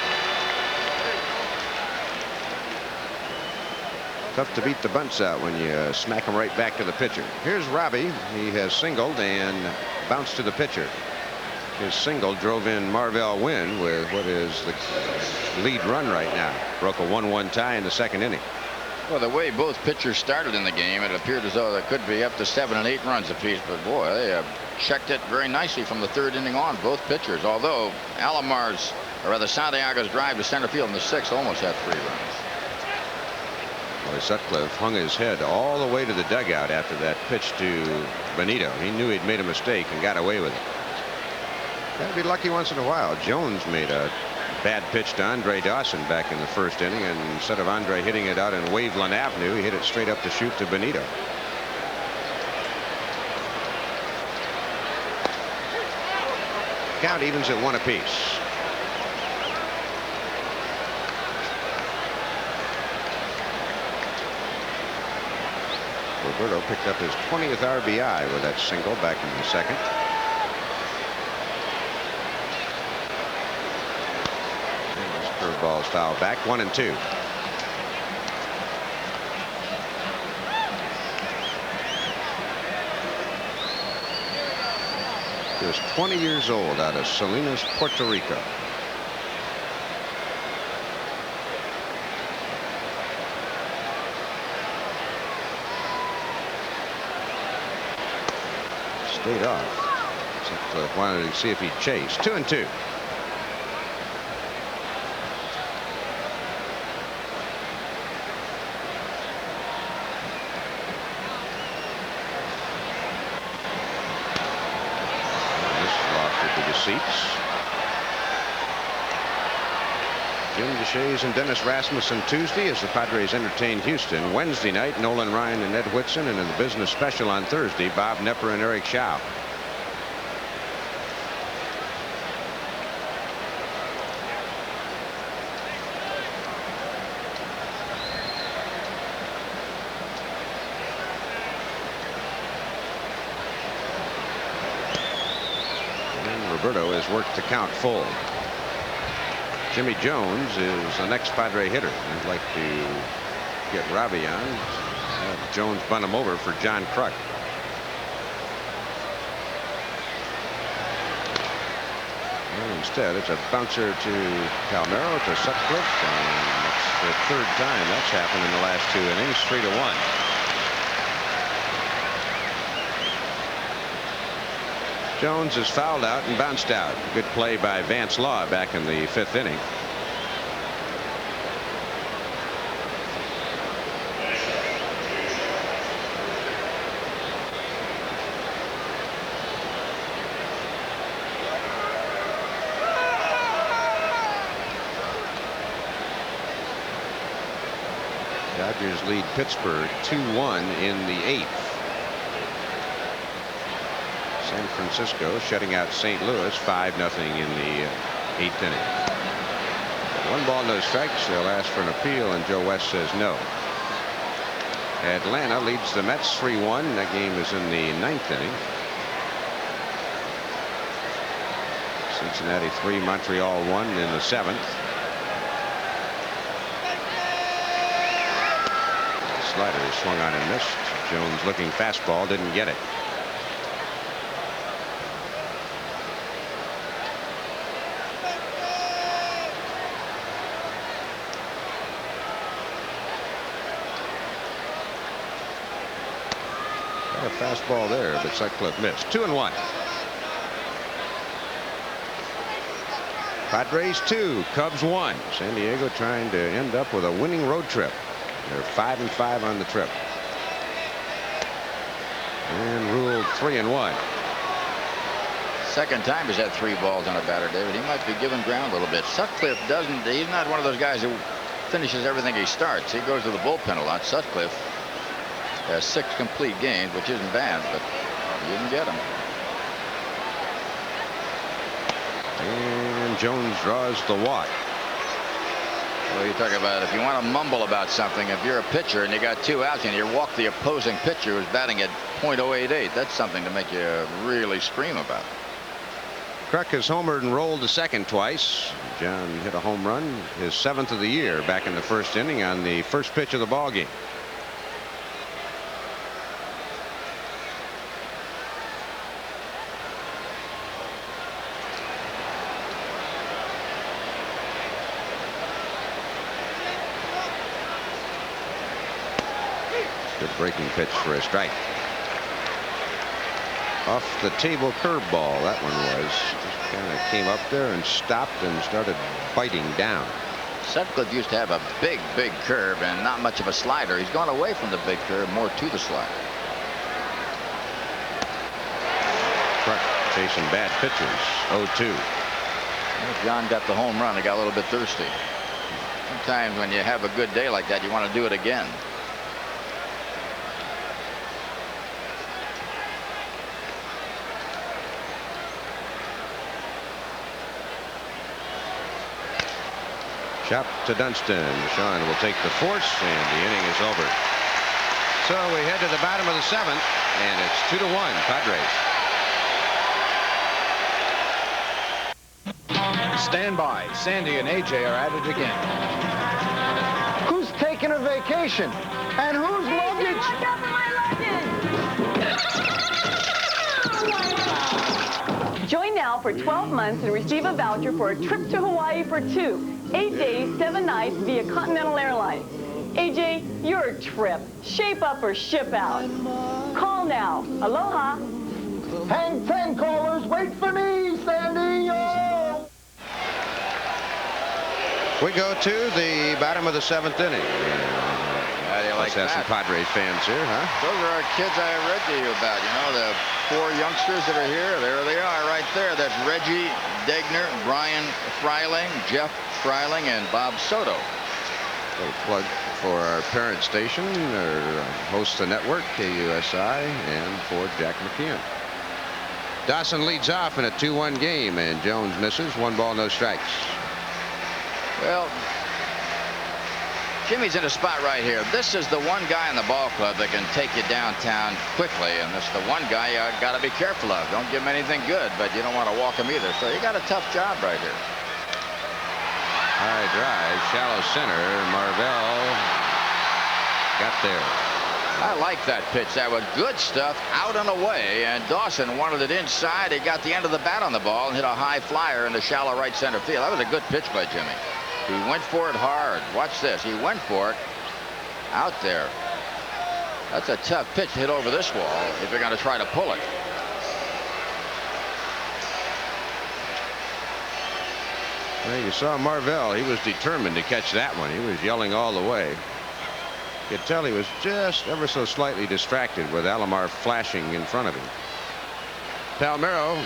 Tough to beat the bunts out when you smack them right back to the pitcher. Here's Robbie. He has singled and bounced to the pitcher. His single drove in Marvell Wynn with what is the lead run right now. Broke a 1-1 tie in the 2nd inning. Well, the way both pitchers started in the game, it appeared as though there could be up to 7 and 8 runs apiece. But boy, they have checked it very nicely from the 3rd inning on, both pitchers. Although Alomar's, or rather Santiago's drive to center field in the 6th almost had 3 runs. Boy, Sutcliffe hung his head all the way to the dugout after that pitch to Benito. He knew he'd made a mistake and got away with it. Got to be lucky once in a while. Jones made a bad pitch to Andre Dawson back in the 1st inning, and instead of Andre hitting it out in Waveland Avenue, he hit it straight up the chute to Benito. Count evens at 1 apiece. Roberto picked up his 20th RBI with that single back in the 2nd. Curveball's foul back, 1-2. Just 20 years old, out of Salinas, Puerto Rico. Stayed off. Sutcliffe wanted to see if he'd chase. 2-2. Seats. Jim DeShays and Dennis Rasmussen Tuesday as the Padres entertain Houston. Wednesday night, Nolan Ryan and Ed Whitson, and in the business special on Thursday, Bob Knepper and Eric Schau. Roberto has worked the count full. Jimmy Jones is the next Padre hitter. I'd like to get Robbie on. Have Jones bunt him over for John Kruk. And instead, it's a bouncer to Palmeiro, to Sutcliffe, and that's the 3rd time that's happened in the last 2 innings. 3-1. Jones is fouled out and bounced out. Good play by Vance Law back in the 5th inning. Dodgers lead Pittsburgh 2-1 in the 8th. San Francisco shutting out St. Louis 5-0 in the 8th inning. 1 ball, no strikes. They'll ask for an appeal, and Joe West says no. Atlanta leads the Mets 3-1. That game is in the 9th inning. Cincinnati 3, Montreal 1 in the 7th. Slider swung on and missed. Jones looking fastball, didn't get it. Got a fastball there, but Sutcliffe missed. 2-1. Padres 2, Cubs 1. San Diego trying to end up with a winning road trip. They're 5-5 on the trip. And ruled 3-1. Second time he's had 3 balls on a batter, David. He might be giving ground a little bit. Sutcliffe doesn't. He's not one of those guys who finishes everything he starts. He goes to the bullpen a lot. Sutcliffe has 6 complete games, which isn't bad, but you didn't get him. And Jones draws the walk. Well, you talk about if you want to mumble about something, if you're a pitcher and you got 2 outs and you walk the opposing pitcher who's batting at .088, that's something to make you really scream about. Kruk has homered and rolled to second twice. John hit a home run, his 7th of the year, back in the 1st inning on the first pitch of the ball game. Good breaking pitch for a strike. Off the table curveball, that one was. Just kind of came up there and stopped and started biting down. Sutcliffe used to have a big curve and not much of a slider. He's gone away from the big curve, more to the slider. Kruk chasing bad pitches. 0-2. John got the home run. He got a little bit thirsty. Sometimes when you have a good day like that, you want to do it again. Chop to Dunston. Sean will take the force, and the inning is over. So we head to the bottom of the 7th, and it's 2-1 Padres. Stand by. Sandy and AJ are at it again. Who's taking a vacation? And whose luggage? Watch out for my luggage! Join now for 12 months and receive a voucher for a trip to Hawaii for 2. 8 days, 7 nights via Continental Airlines. AJ, your trip. Shape up or ship out. Call now. Aloha. Hang 10 callers. Wait for me, Sandy. Oh! We go to the bottom of the 7th inning. How do you like Let's have some that? Padres fans here, huh? Those are our kids I read to you about. You know, the 4 youngsters that are here. There they are right there. That's Reggie Degner, Brian Freiling, Jeff Freiling, and Bob Soto. A plug for our parent station, or hosts the network, KUSI, and for Jack McKeon. Dawson leads off in a 2-1 game, and Jones misses. 1 ball, no strikes. Well, Jimmy's in a spot right here. This is the one guy in the ball club that can take you downtown quickly, and this is the one guy you got to be careful of. Don't give him anything good, but you don't want to walk him either. So you got a tough job right here. High drive, shallow center. Marvell got there. I like that pitch. That was good stuff out and away, and Dawson wanted it inside. He got the end of the bat on the ball and hit a high flyer in the shallow right center field. That was a good pitch by Jimmy. He went for it hard. Watch this. He went for it out there. That's a tough pitch to hit over this wall if you're going to try to pull it. Well, you saw Marvell. He was determined to catch that one. He was yelling all the way. You could tell he was just ever so slightly distracted with Alomar flashing in front of him. Palmeiro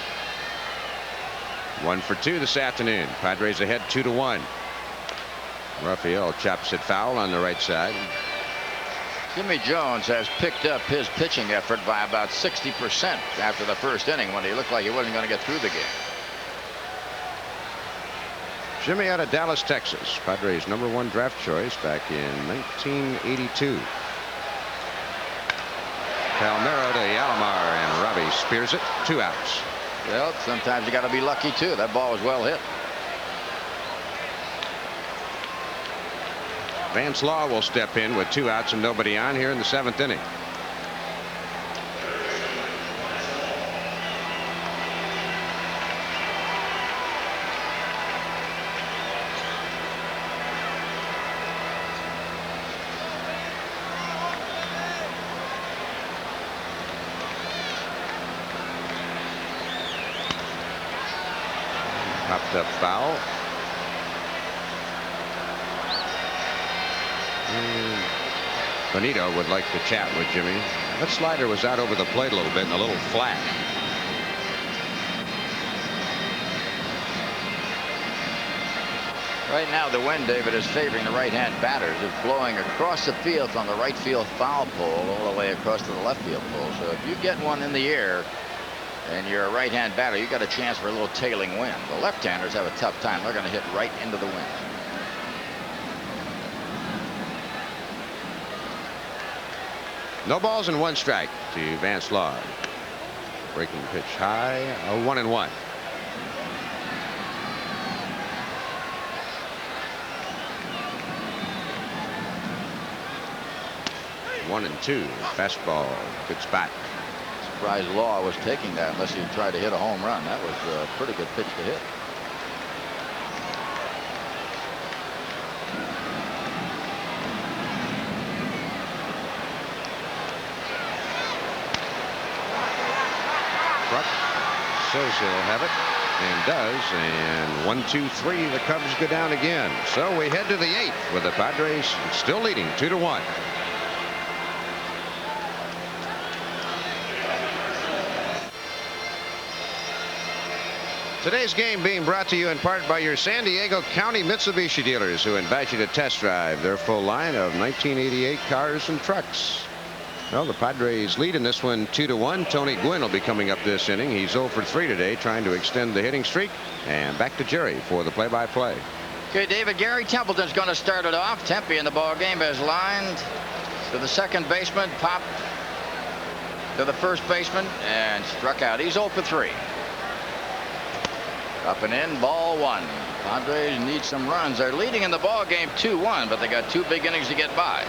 1 for 2 this afternoon. Padres ahead 2-1. Raphael chops it foul on the right side. Jimmy Jones has picked up his pitching effort by about 60% after the first inning when he looked like he wasn't going to get through the game. Jimmy out of Dallas, Texas. Padres #1 draft choice back in 1982. Palmero to Alomar, and Robbie spears it. 2 outs. Well, sometimes you got to be lucky too. That ball was well hit. Vance Law will step in with 2 outs and nobody on here in the 7th inning. Popped up foul. Benito would like to chat with Jimmy. That slider was out over the plate a little bit and a little flat. Right now, the wind, David, is favoring the right-hand batters. It's blowing across the field from the right field foul pole all the way across to the left field pole. So if you get one in the air and you're a right-hand batter, you got a chance for a little tailing wind. The left-handers have a tough time. They're going to hit right into the wind. No balls and 1 strike to Vance Law. Breaking pitch high, a 1-1. One and 2. Fastball. Good spot. Surprised Law was taking that unless he tried to hit a home run. That was a pretty good pitch to hit. Says he'll have it and does, and 1, 2, 3. The Cubs go down again. So we head to the 8th with the Padres still leading 2-1. Today's game being brought to you in part by your San Diego County Mitsubishi dealers, who invite you to test drive their full line of 1988 cars and trucks. Well, the Padres lead in this one 2-1. Tony Gwynn will be coming up this inning. He's 0 for 3 today, trying to extend the hitting streak. And back to Jerry for the play-by-play. Okay, David, Gary Templeton's going to start it off. Tempe in the ball game has lined to the second baseman, popped to the first baseman, and struck out. He's 0 for 3. Up and in, ball 1. Padres need some runs. They're leading in the ball game 2-1, but they got 2 big innings to get by.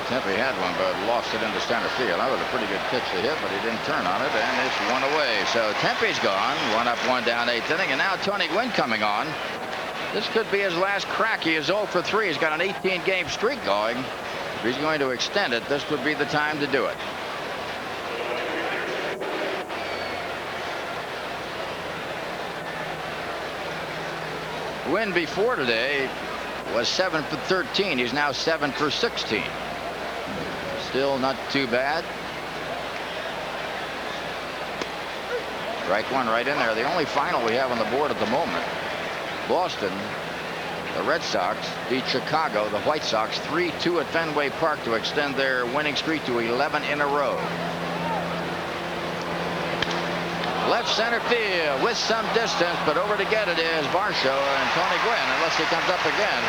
Tempe had one, but lost it into center field. That was a pretty good pitch to hit, but he didn't turn on it, and it's 1 away. So Tempe's gone. 1 up, 1 down, 8th inning, and now Tony Gwynn coming on. This could be his last crack. He is 0 for 3. He's got an 18-game streak going. If he's going to extend it, this would be the time to do it. Gwynn before today was 7 for 13. He's now 7 for 16. Still not too bad. Strike 1 right in there. The only final we have on the board at the moment. Boston, the Red Sox, beat Chicago, the White Sox, 3-2 at Fenway Park to extend their winning streak to 11 in a row. Left center field with some distance, but over to get it is Varsho and Tony Gwynn. Unless he comes up again,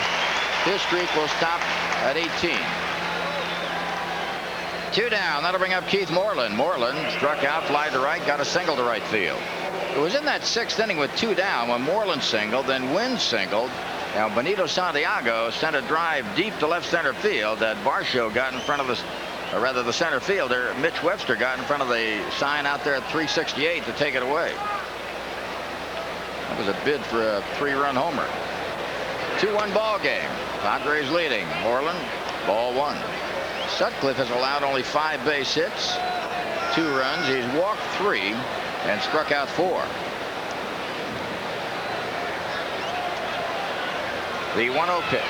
his streak will stop at 18. 2 down. That'll bring up Keith Moreland. Moreland struck out, fly to right, got a single to right field. It was in that 6th inning with 2 down when Moreland singled, then Gwynn singled. Now Benito Santiago sent a drive deep to left center field that Varsho got in front of the, or rather the center fielder, Mitch Webster, got in front of the sign out there at 368 to take it away. That was a bid for a 3-run homer. 2-1 ball game. Padres leading. Moreland, ball 1. Sutcliffe has allowed only 5 base hits, 2 runs. He's walked 3 and struck out 4. The 1-0 pitch.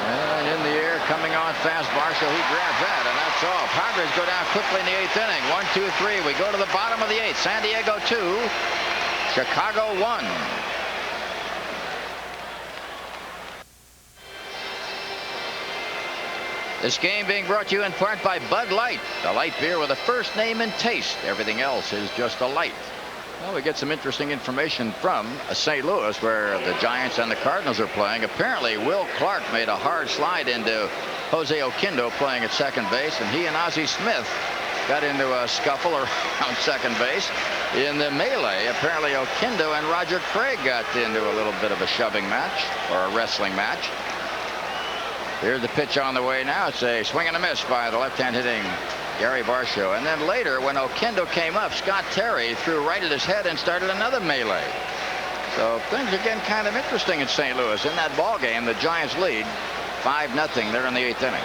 And in the air, coming on fast, Varsho, he grabs that, and that's all. Padres go down quickly in the 8th inning. 1, 2, 3. We go to the bottom of the 8th. San Diego 2, Chicago 1. This game being brought to you in part by Bud Light, the light beer with a first name and taste. Everything else is just a light. Well, we get some interesting information from St. Louis, where the Giants and the Cardinals are playing. Apparently, Will Clark made a hard slide into Jose Oquendo playing at second base, and he and Ozzie Smith got into a scuffle around second base. In the melee, apparently Oquendo and Roger Craig got into a little bit of a shoving match, or a wrestling match. Here's the pitch on the way now. It's a swing and a miss by the left-hand hitting Gary Varsho. And then later, when Oquendo came up, Scott Terry threw right at his head and started another melee. So things are getting kind of interesting in St. Louis. In that ball game, the Giants lead 5-0. They're in the 8th inning.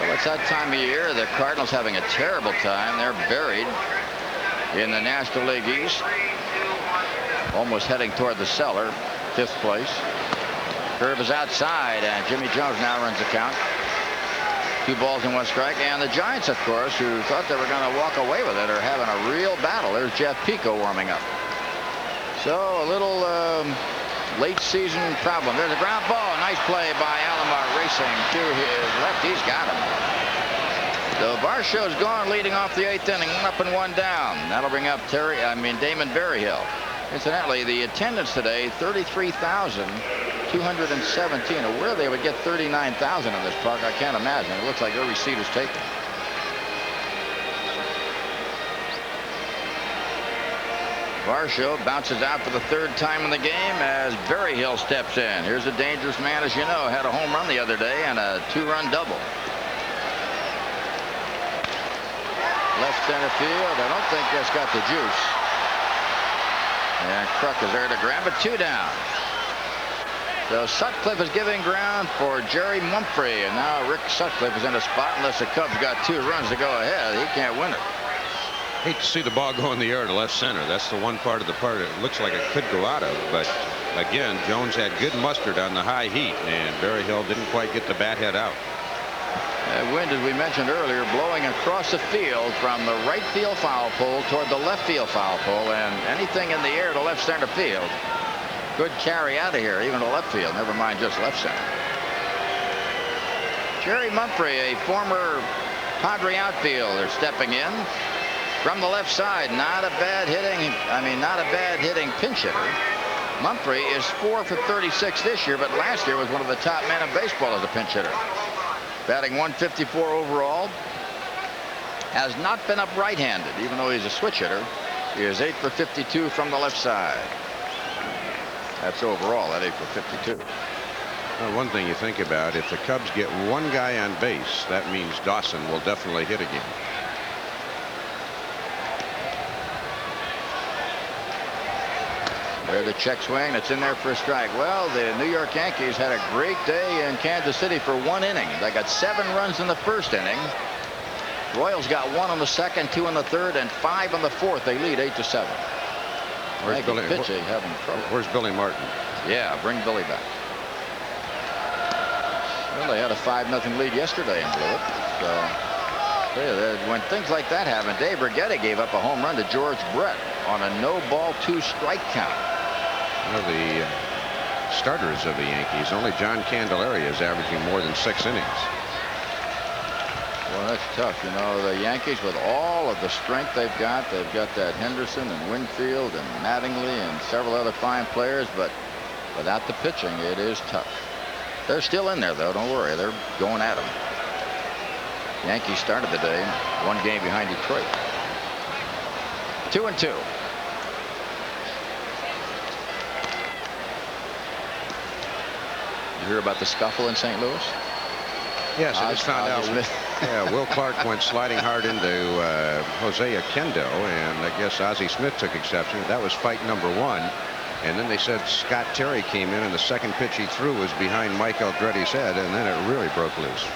Well, it's that time of year. The Cardinals having a terrible time. They're buried in the National League East, almost heading toward the cellar, 5th place. Curve is outside, and Jimmy Jones now runs the count. 2 balls and 1 strike. And the Giants, of course, who thought they were going to walk away with it, are having a real battle. There's Jeff Pico warming up. So a little late season problem. There's a ground ball. Nice play by Alomar racing to his left. He's got him. So Varsho's gone, leading off the 8th inning, 1 up and 1 down. That'll bring up Damon Berryhill. Incidentally, the attendance today, 33,217. Where they would get 39,000 in this park, I can't imagine. It looks like every seat is taken. Varsho bounces out for the 3rd time in the game as Berryhill steps in. Here's a dangerous man, as you know, had a home run the other day and a 2-run double. Left center field. I don't think that's got the juice. And Kruk is there to grab it. 2 down. So Sutcliffe is giving ground for Jerry Mumphrey, and now Rick Sutcliffe is in a spot. Unless the Cubs got 2 runs to go ahead, he can't win it. Hate to see the ball go in the air to left center. That's the one part of the part it looks like it could go out of. But again, Jones had good mustard on the high heat, and Berryhill didn't quite get the bat head out. Wind, as we mentioned earlier, blowing across the field from the right field foul pole toward the left field foul pole, and anything in the air to left center field could carry out of here, even to left field, never mind just left center. Jerry Mumphrey, a former Padre outfielder, stepping in from the left side. Not a bad hitting pinch hitter. Mumphrey is 4 for 36 this year, but last year was one of the top men in baseball as a pinch hitter. Batting 154 overall. Has not been up right-handed, even though he's a switch hitter. He is 8 for 52 from the left side. That's overall at 8 for 52. Well, one thing you think about, if the Cubs get 1 guy on base, that means Dawson will definitely hit again. There's the check swing. That's in there for a strike. Well, the New York Yankees had a great day in Kansas City for 1 inning. They got 7 runs in the 1st inning. Royals got 1 on the 2nd, 2 on the 3rd, and 5 on the 4th. They lead 8-7. Where's Billy? Pitching having trouble. Where's Billy Martin? Yeah, bring Billy back. Well, they had a 5-0 lead yesterday and blew it. So when things like that happen, Dave Righetti gave up a home run to George Brett on a no-ball 2-strike count. One of the starters of the Yankees, only John Candelaria is averaging more than 6 innings. Well, that's tough. You know, the Yankees, with all of the strength they've got that Henderson and Winfield and Mattingly and several other fine players, but without the pitching, it is tough. They're still in there, though. Don't worry. They're going at them. Yankees started the day 1 game behind Detroit. 2-2. You hear about the scuffle in St. Louis? Yes, I just found out. Yeah, Will Clark went sliding hard into Jose Oquendo, and I guess Ozzie Smith took exception. That was fight number 1. And then they said Scott Terry came in, and the second pitch he threw was behind Mike Eldreddy's head, and then it really broke loose.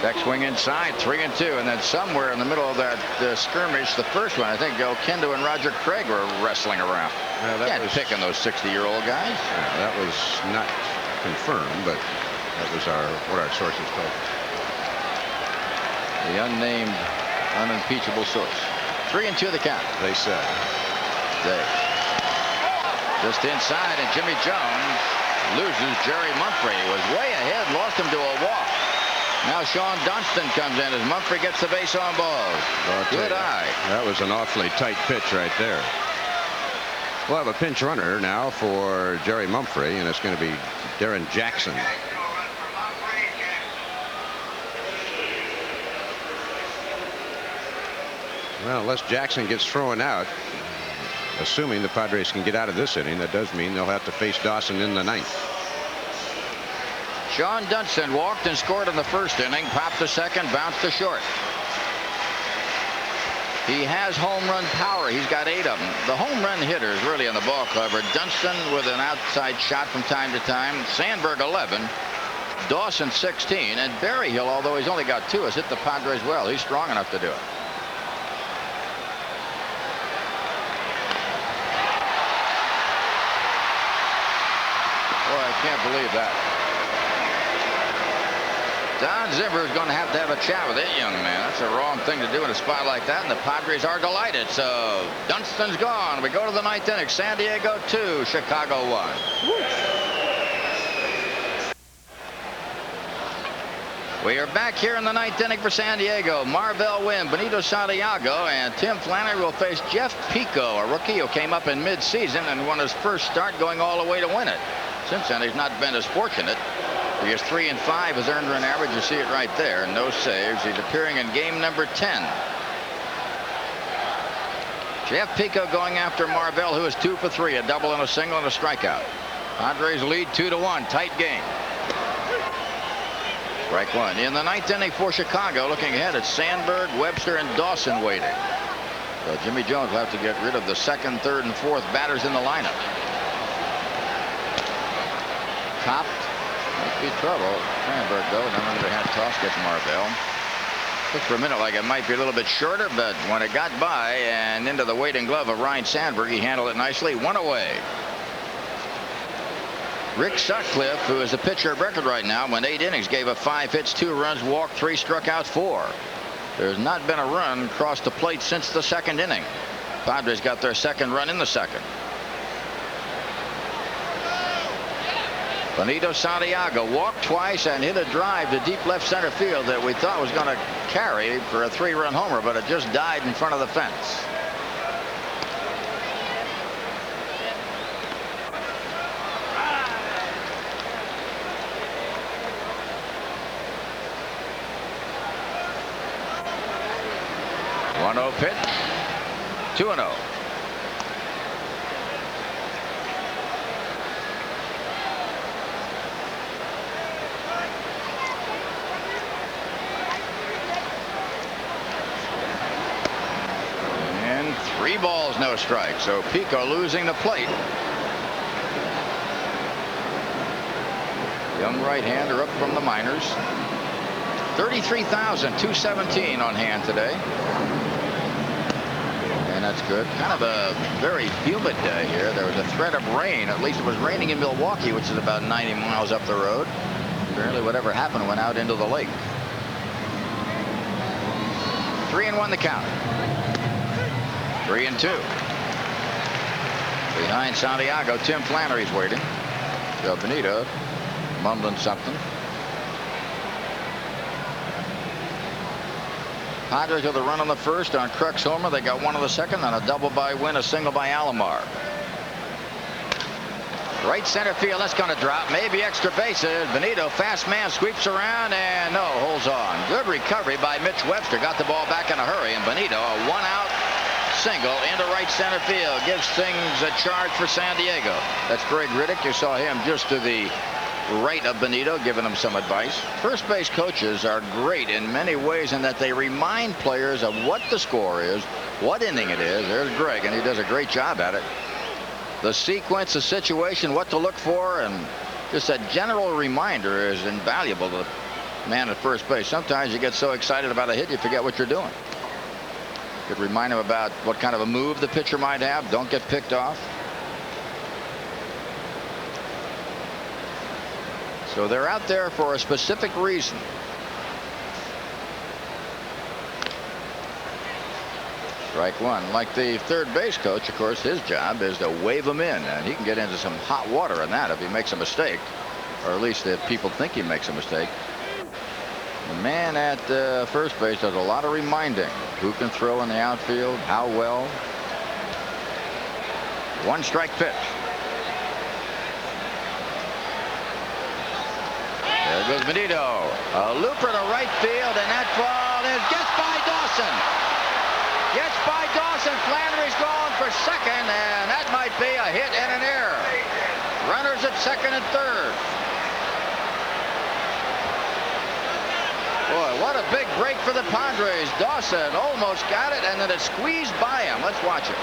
Check swing inside, 3-2, and then somewhere in the middle of that skirmish, the first one, I think Oquendo and Roger Craig were wrestling around. Yeah, that was picking those 60-year-old guys. Yeah, that was not confirmed, but that was what our sources told us. The unnamed, unimpeachable source. 3-2 the count. They said. Just inside, and Jimmy Jones loses Jerry Mumphrey. Was way ahead, lost him to a walk. Now Sean Dunston comes in as Mumphrey gets the base on balls. Good eye. That was an awfully tight pitch right there. We'll have a pinch runner now for Jerry Mumphrey, and it's going to be Darren Jackson. Well, unless Jackson gets thrown out, assuming the Padres can get out of this inning, that does mean they'll have to face Dawson in the ninth. Sean Dunston walked and scored in the first inning, popped to second, bounced to short. He has home run power. He's got 8 of them. The home run hitters really in the ball club are Dunston with an outside shot from time to time, Sandberg 11, Dawson 16, and Berryhill, although he's only got 2, has hit the Padres well. He's strong enough to do it. Boy, I can't believe that. Don Zimmer is going to have a chat with that young man. That's the wrong thing to do in a spot like that, and the Padres are delighted. So Dunston's gone. We go to the 9th inning. San Diego 2, Chicago 1. We are back here in the 9th inning for San Diego. Marvell win, Benito Santiago, and Tim Flannery will face Jeff Pico, a rookie who came up in mid-season and won his first start going all the way to win it. Since then, he's not been as fortunate. He is 3 and 5, has earned run average. You see it right there. No saves. He's appearing in game number 10. Jeff Pico going after Marvell, who is 2 for 3, a double and a single and a strikeout. Padres lead 2-1. Tight game. Strike 1. In the 9th inning for Chicago, looking ahead at Sandberg, Webster, and Dawson waiting. So Jimmy Jones will have to get rid of the 2nd, 3rd, and 4th batters in the lineup. Topped. Might be trouble. Sandberg, though, and then under the hat toss gets Marvell. Looked for a minute like it might be a little bit shorter, but when it got by and into the waiting glove of Ryan Sandberg, he handled it nicely. 1 away. Rick Sutcliffe, who is the pitcher of record right now, went 8 innings, gave up 5 hits, 2 runs, walked 3, struck out 4. There's not been a run across the plate since the 2nd inning. Padres got their 2nd run in the 2nd. Benito Santiago walked twice and hit a drive to deep left center field that we thought was going to carry for a 3-run homer, but it just died in front of the fence. One-0 pitch. 2-0. And 3 balls, no strikes. So Pico losing the plate. Young right-hander up from the minors. 33,217 on hand today. And that's good. Kind of a very humid day here. There was a threat of rain. At least it was raining in Milwaukee, which is about 90 miles up the road. Apparently whatever happened went out into the lake. 3-1 the count. 3-2. Behind Santiago, Tim Flannery's waiting. So Benito mumbling something. Padres with a run on the first on Kruk's homer. They got 1 on the second, and a double by Wynn, a single by Alomar. Right center field, that's going to drop. Maybe extra bases. Benito, fast man, sweeps around, and no, holds on. Good recovery by Mitch Webster. Got the ball back in a hurry, and Benito, a 1-out single into right center field. Gives things a charge for San Diego. That's Greg Riddick. You saw him just to the right of Benito, giving him some advice. First base coaches are great in many ways in that they remind players of what the score is, what inning it is. There's Greg, and he does a great job at it. The sequence, the situation, what to look for, and just a general reminder is invaluable to the man at first base. Sometimes you get so excited about a hit you forget what you're doing. Could remind him about what kind of a move the pitcher might have. Don't get picked off. So they're out there for a specific reason. Strike 1. Like the third base coach, of course, his job is to wave him in, and he can get into some hot water in that if he makes a mistake, or at least if people think he makes a mistake. The man at first base does a lot of reminding. Who can throw in the outfield? How well? 1 strike pitch. There goes Benito. A looper to right field, and that ball gets by Dawson. Gets by Dawson. Flannery's going for second, and that might be a hit and an error. Runners at second and third. Boy, what a big break for the Padres. Dawson almost got it, and then it squeezed by him. Let's watch it.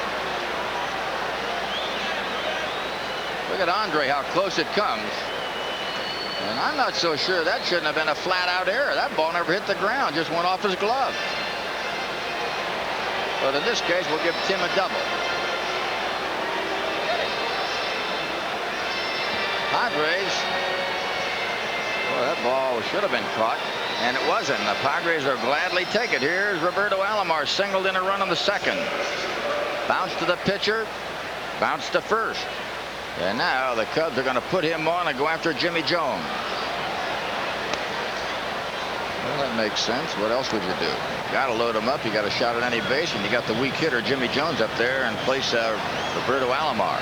Look at Andre, how close it comes. And I'm not so sure that shouldn't have been a flat-out error. That ball never hit the ground, just went off his glove. But in this case, we'll give Tim a double. Padres. Boy, that ball should have been caught, and it wasn't. The Padres will gladly take it. Here's Roberto Alomar, singled in a run on the second. Bounce to the pitcher, bounce to first. And now the Cubs are going to put him on and go after Jimmy Jones. Well, that makes sense. What else would you do? Got to load him up. You got a shot at any base, and you got the weak hitter Jimmy Jones up there and place Roberto Alomar.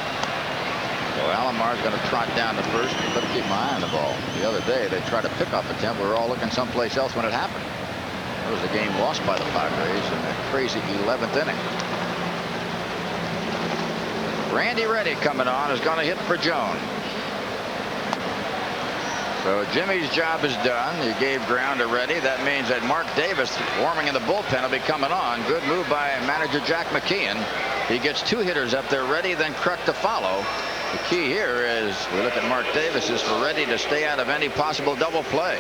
So Alomar's going to trot down to first. Better keep my eye on the ball. The other day they tried to pick off a attempt. We were all looking someplace else when it happened. It was a game lost by the Padres in that crazy 11th inning. Randy Reddy coming on is going to hit for Jones. So Jimmy's job is done. He gave ground to Reddy. That means that Mark Davis, warming in the bullpen, will be coming on. Good move by manager Jack McKeon. He gets 2 hitters up there, Reddy, then Kruk to follow. The key here is we look at Mark Davis is for Reddy to stay out of any possible double play.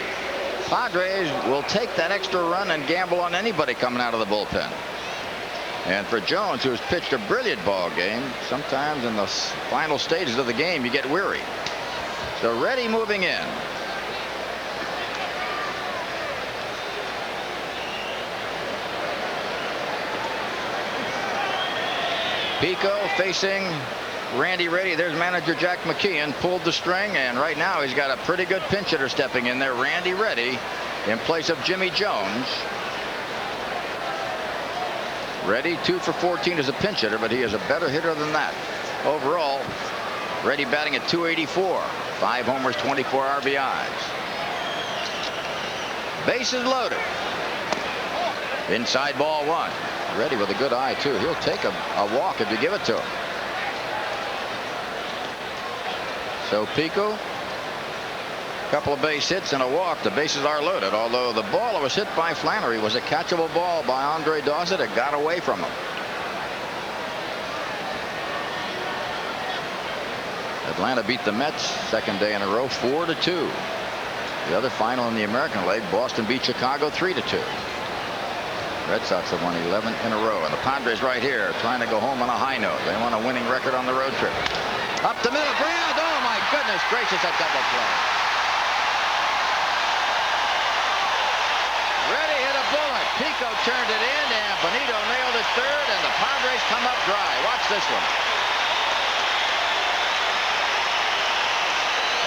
Padres will take that extra run and gamble on anybody coming out of the bullpen. And for Jones, who has pitched a brilliant ball game, sometimes in the final stages of the game you get weary. So Reddy moving in. Pico facing Randy Reddy. There's manager Jack McKeon, pulled the string, and right now he's got a pretty good pinch hitter stepping in there, Randy Reddy, in place of Jimmy Jones. Reddy 2 for 14 as a pinch hitter, but he is a better hitter than that. Overall, Reddy batting at 284, 5 homers, 24 RBIs. Bases loaded. Inside ball 1. Reddy with a good eye too. He'll take a walk if you give it to him. So Pico, couple of base hits and a walk. The bases are loaded, although the ball that was hit by Flannery was a catchable ball by Andre Dawson. It got away from him. Atlanta beat the Mets second day in a row 4-2. The other final in the American League, Boston beat Chicago 3-2. Red Sox have won 11 in a row, and the Padres right here trying to go home on a high note. They want a winning record on the road trip. Up the middle, ground. Oh my goodness gracious, a double play. Reddy hit a bullet. Pico turned it in, and Benito nailed it third, and the Padres come up dry. Watch this one.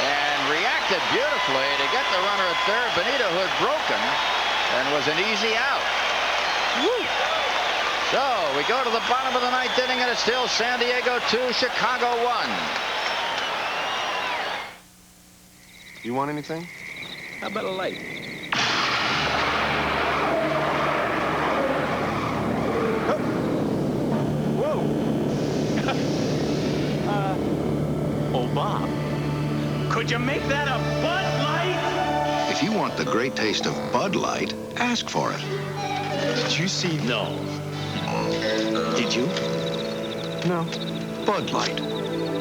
And reacted beautifully to get the runner at third. Benito, who had broken and was an easy out. Woo. So we go to the bottom of the 9th inning, and it's still San Diego 2, Chicago 1. You want anything? How about a light? Whoa! Oh, Bob, could you make that a Bud Light? If you want the great taste of Bud Light, ask for it. Did you see? No. Did you? No. Bud Light.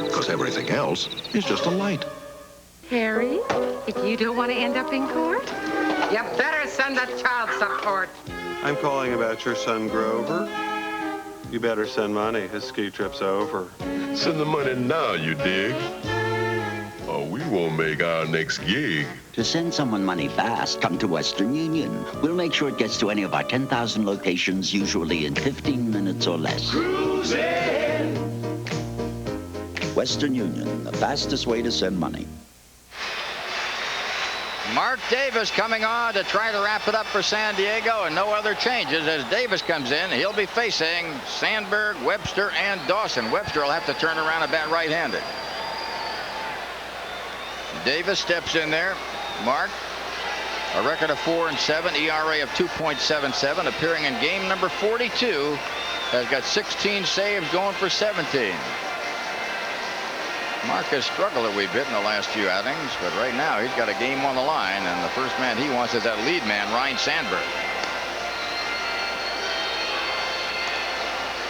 Because everything else is just a light. Harry, if you don't want to end up in court, you better send that child support. I'm calling about your son, Grover. You better send money. His ski trip's over. Send the money now, you dig? Or we won't make our next gig. To send someone money fast, come to Western Union. We'll make sure it gets to any of our 10,000 locations, usually in 15 minutes or less. Cruising. Western Union, the fastest way to send money. Mark Davis coming on to try to wrap it up for San Diego, and no other changes as Davis comes in. He'll be facing Sandberg, Webster, and Dawson. Webster will have to turn around and bat right-handed. Davis steps in there. Mark, a record of 4-7, ERA of 2.77, appearing in game number 42, has got 16 saves, going for 17. Mark has struggled a wee bit in the last few outings, but right now he's got a game on the line, and the first man he wants is that lead man, Ryan Sandberg.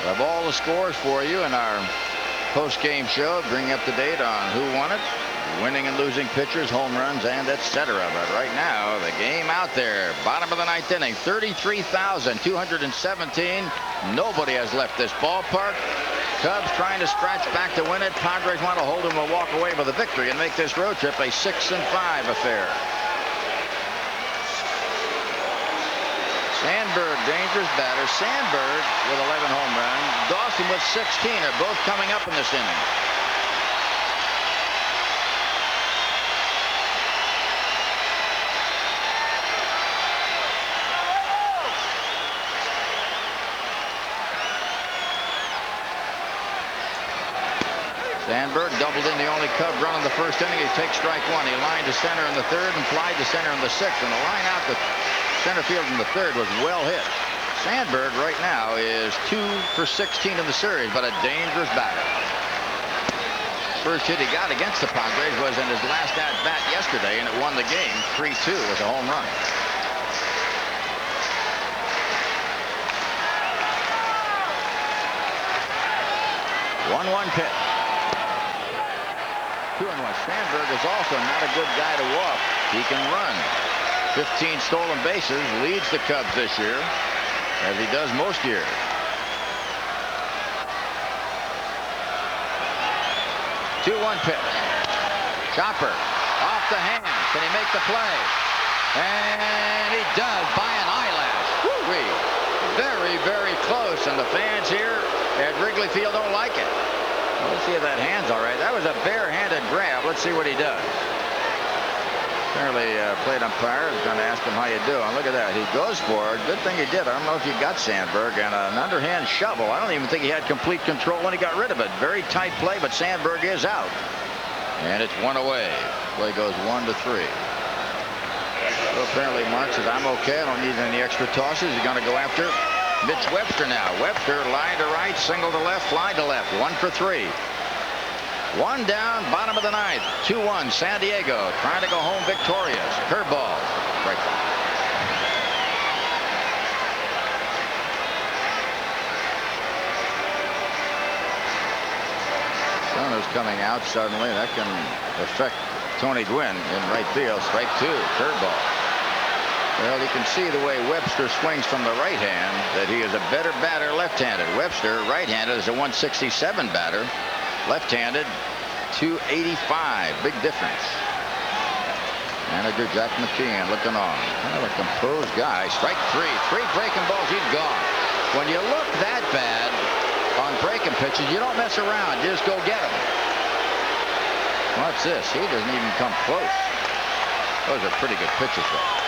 We'll have all the scores for you in our post-game show, bring you up to date on who won it, winning and losing pitchers, home runs, and etc. But right now, the game out there, bottom of the ninth inning, 33,217. Nobody has left this ballpark. Cubs trying to scratch back to win it. Padres want to hold them and walk away with a victory and make this road trip a 6-5 affair. Sandberg, dangerous batter. Sandberg with 11 home runs. Dawson with 16 are both coming up in this inning. Sandberg doubled in the only Cub run in the first inning. He takes strike one. He lined to center in the third and flied to center in the sixth. And the line out to center field in the third was well hit. Sandberg right now is 2 for 16 in the series, but a dangerous batter. First hit he got against the Padres was in his last at-bat yesterday, and it won the game 3-2 with a home run. One pitch. 2-1. Sandberg is also not a good guy to walk. He can run. 15 stolen bases, leads the Cubs this year, as he does most years. Two-one pitch. Chopper off the hand. Can he make the play? And he does by an eyelash. Woo-wee. Very, very close, and the fans here at Wrigley Field don't like it. Let's see if that hand's all right. That was a bare-handed grab. Let's see what he does. Apparently, plate umpire is going to ask him how you do. And look at that. He goes for it. Good thing he did. I don't know if he got Sandberg. And an underhand shovel. I don't even think he had complete control when he got rid of it. Very tight play, but Sandberg is out. And it's one away. Play goes 1-3. So apparently, Mark says, I'm okay. I don't need any extra tosses. He's going to go after Mitch Webster now. Webster line to right, single to left, fly to left. 1 for 3. One down, bottom of the ninth. 2-1, San Diego trying to go home victorious. Curveball. Break. Sun is coming out suddenly. That can affect Tony Gwynn in right field. Strike 2, curveball. Well, you can see the way Webster swings from the right hand that he is a better batter left-handed. Webster, right-handed, is a 167 batter. Left-handed, 285. Big difference. Manager Jack McKeon looking on. Kind of a composed guy. Strike 3. 3 breaking balls. He's gone. When you look that bad on breaking pitches, you don't mess around. You just go get him. What's this? He doesn't even come close. Those are pretty good pitches, though.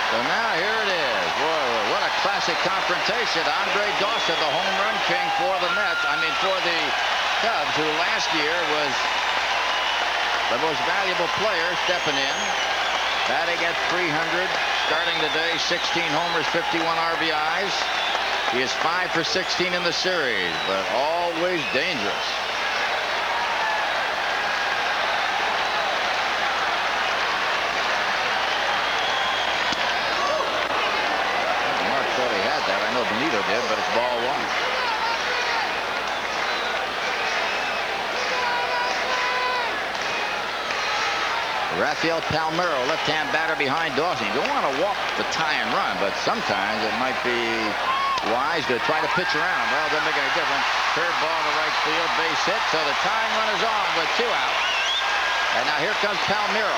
So now here it is. Whoa, what a classic confrontation. Andre Dawson, the home run king for the Mets. For the Cubs, who last year was the most valuable player, stepping in. Batting at .300. Starting today, 16 homers, 51 RBIs. He is 5 for 16 in the series, but always dangerous. Benito did, but it's ball 1. Rafael Palmeiro, left-hand batter behind Dawson. You don't want to walk the tie and run, but sometimes it might be wise to try to pitch around. Well, it doesn't make any difference. Curveball to right field, base hit, so the tying run is on with 2 out. And now here comes Palmeiro.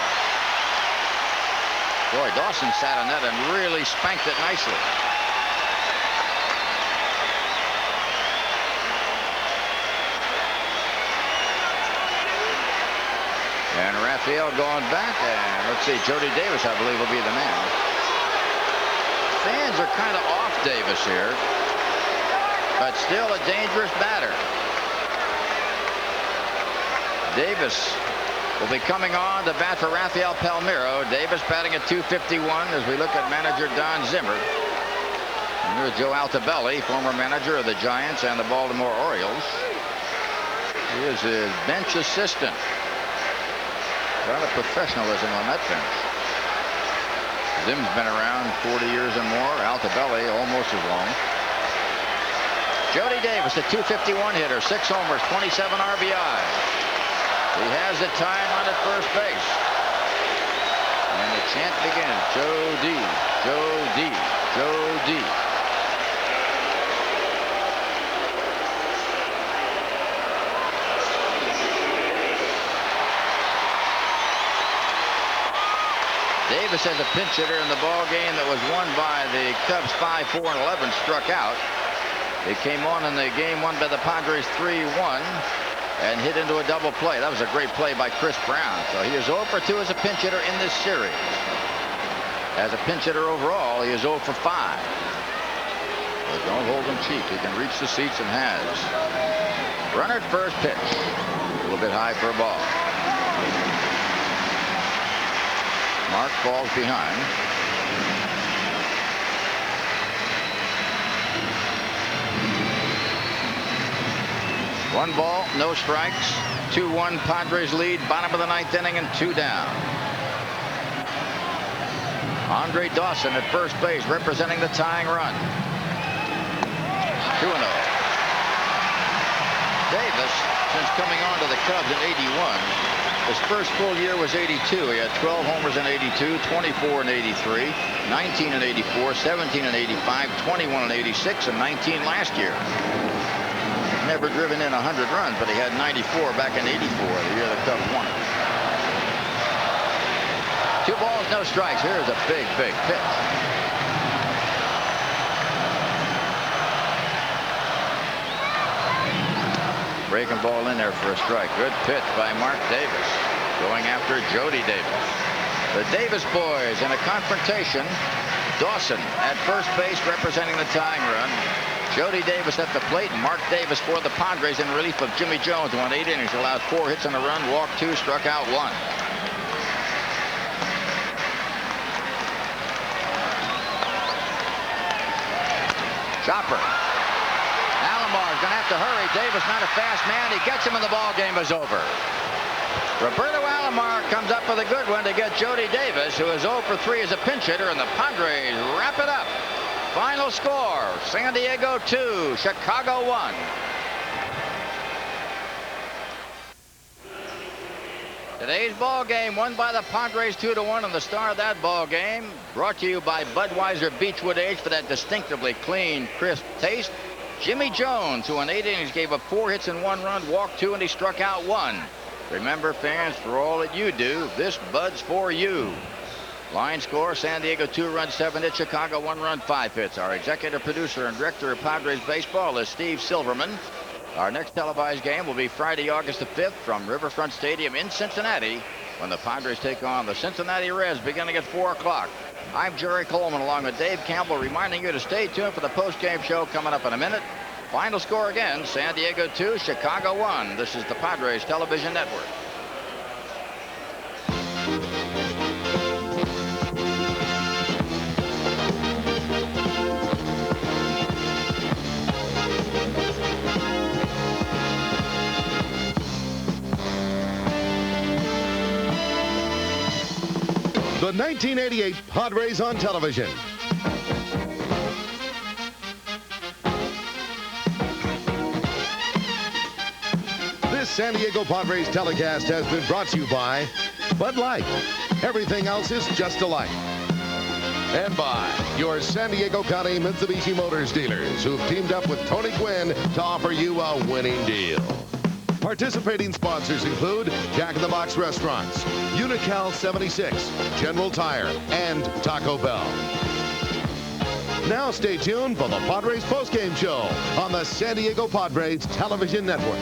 Boy, Dawson sat on that and really spanked it nicely. field going back, and let's see, Jody Davis, I believe, will be the man. Fans are kind of off Davis here, but still a dangerous batter. Davis will be coming on to bat for Rafael Palmeiro. Davis batting at .251 as we look at manager Don Zimmer. And here's Joe Altobelli, former manager of the Giants and the Baltimore Orioles. He is his bench assistant. A lot of professionalism on that bench. Zim's been around 40 years and more. Altobelli almost as long. Jody Davis, a .251 hitter, 6 homers, 27 RBIs. He has the time on at first base. And the chant begins. Jody, Jody, Jody. Davis has a pinch hitter in the ball game that was won by the Cubs 5-4 and 11, struck out. He came on in the game won by the Padres 3-1 and hit into a double play. That was a great play by Chris Brown. So he is 0 for 2 as a pinch hitter in this series. As a pinch hitter overall, he is 0 for 5. But don't hold him cheap. He can reach the seats and has. Runner at first pitch. A little bit high for a ball. Mark falls behind. One ball, no strikes. 2-1 Padres lead, bottom of the 9th inning and 2 down. Andre Dawson at first base representing the tying run. 2-0. Davis, since coming on to the Cubs in '81, his first full year was '82. He had 12 homers in '82, 24 in '83, 19 in '84, 17 in '85, 21 in '86, and 19 last year. Never driven in 100 runs, but he had 94 back in '84, the year the Cubs won it. 2 balls, no strikes. Here's a big, big pitch. Breaking ball in there for a strike. Good pitch by Mark Davis. Going after Jody Davis. The Davis boys in a confrontation. Dawson at first base representing the tying run. Jody Davis at the plate. Mark Davis for the Padres in relief of Jimmy Jones. Won 8 innings, allowed 4 hits on a run, walked 2, struck out 1. Chopper. Alamar's going to have to hurry. Davis not a fast man. He gets him and the ball game is over. Roberto Alomar comes up with a good one to get Jody Davis, who is 0 for 3 as a pinch hitter, and the Padres wrap it up. Final score, San Diego 2, Chicago 1. Today's ball game won by the Padres 2-1, and the star of that ball game brought to you by Budweiser Beechwood Age for that distinctively clean, crisp taste. Jimmy Jones, who in 8 innings gave up 4 hits and 1 run, walked 2, and he struck out 1. Remember, fans, for all that you do, this Bud's for you. Line score, San Diego 2 runs, 7 hits, Chicago 1 run, 5 hits. Our executive producer and director of Padres baseball is Steve Silverman. Our next televised game will be Friday, August the 5th from Riverfront Stadium in Cincinnati when the Padres take on the Cincinnati Reds beginning at 4 o'clock. I'm Jerry Coleman along with Dave Campbell reminding you to stay tuned for the post-game show coming up in a minute. Final score again, San Diego 2, Chicago 1. This is the Padres Television Network. The 1988 Padres on television. This San Diego Padres telecast has been brought to you by Bud Light. Everything else is just a light. And by your San Diego County Mitsubishi Motors dealers, who've teamed up with Tony Gwynn to offer you a winning deal. Participating sponsors include Jack in the Box Restaurants, Unical 76, General Tire, and Taco Bell. Now stay tuned for the Padres postgame show on the San Diego Padres Television Network.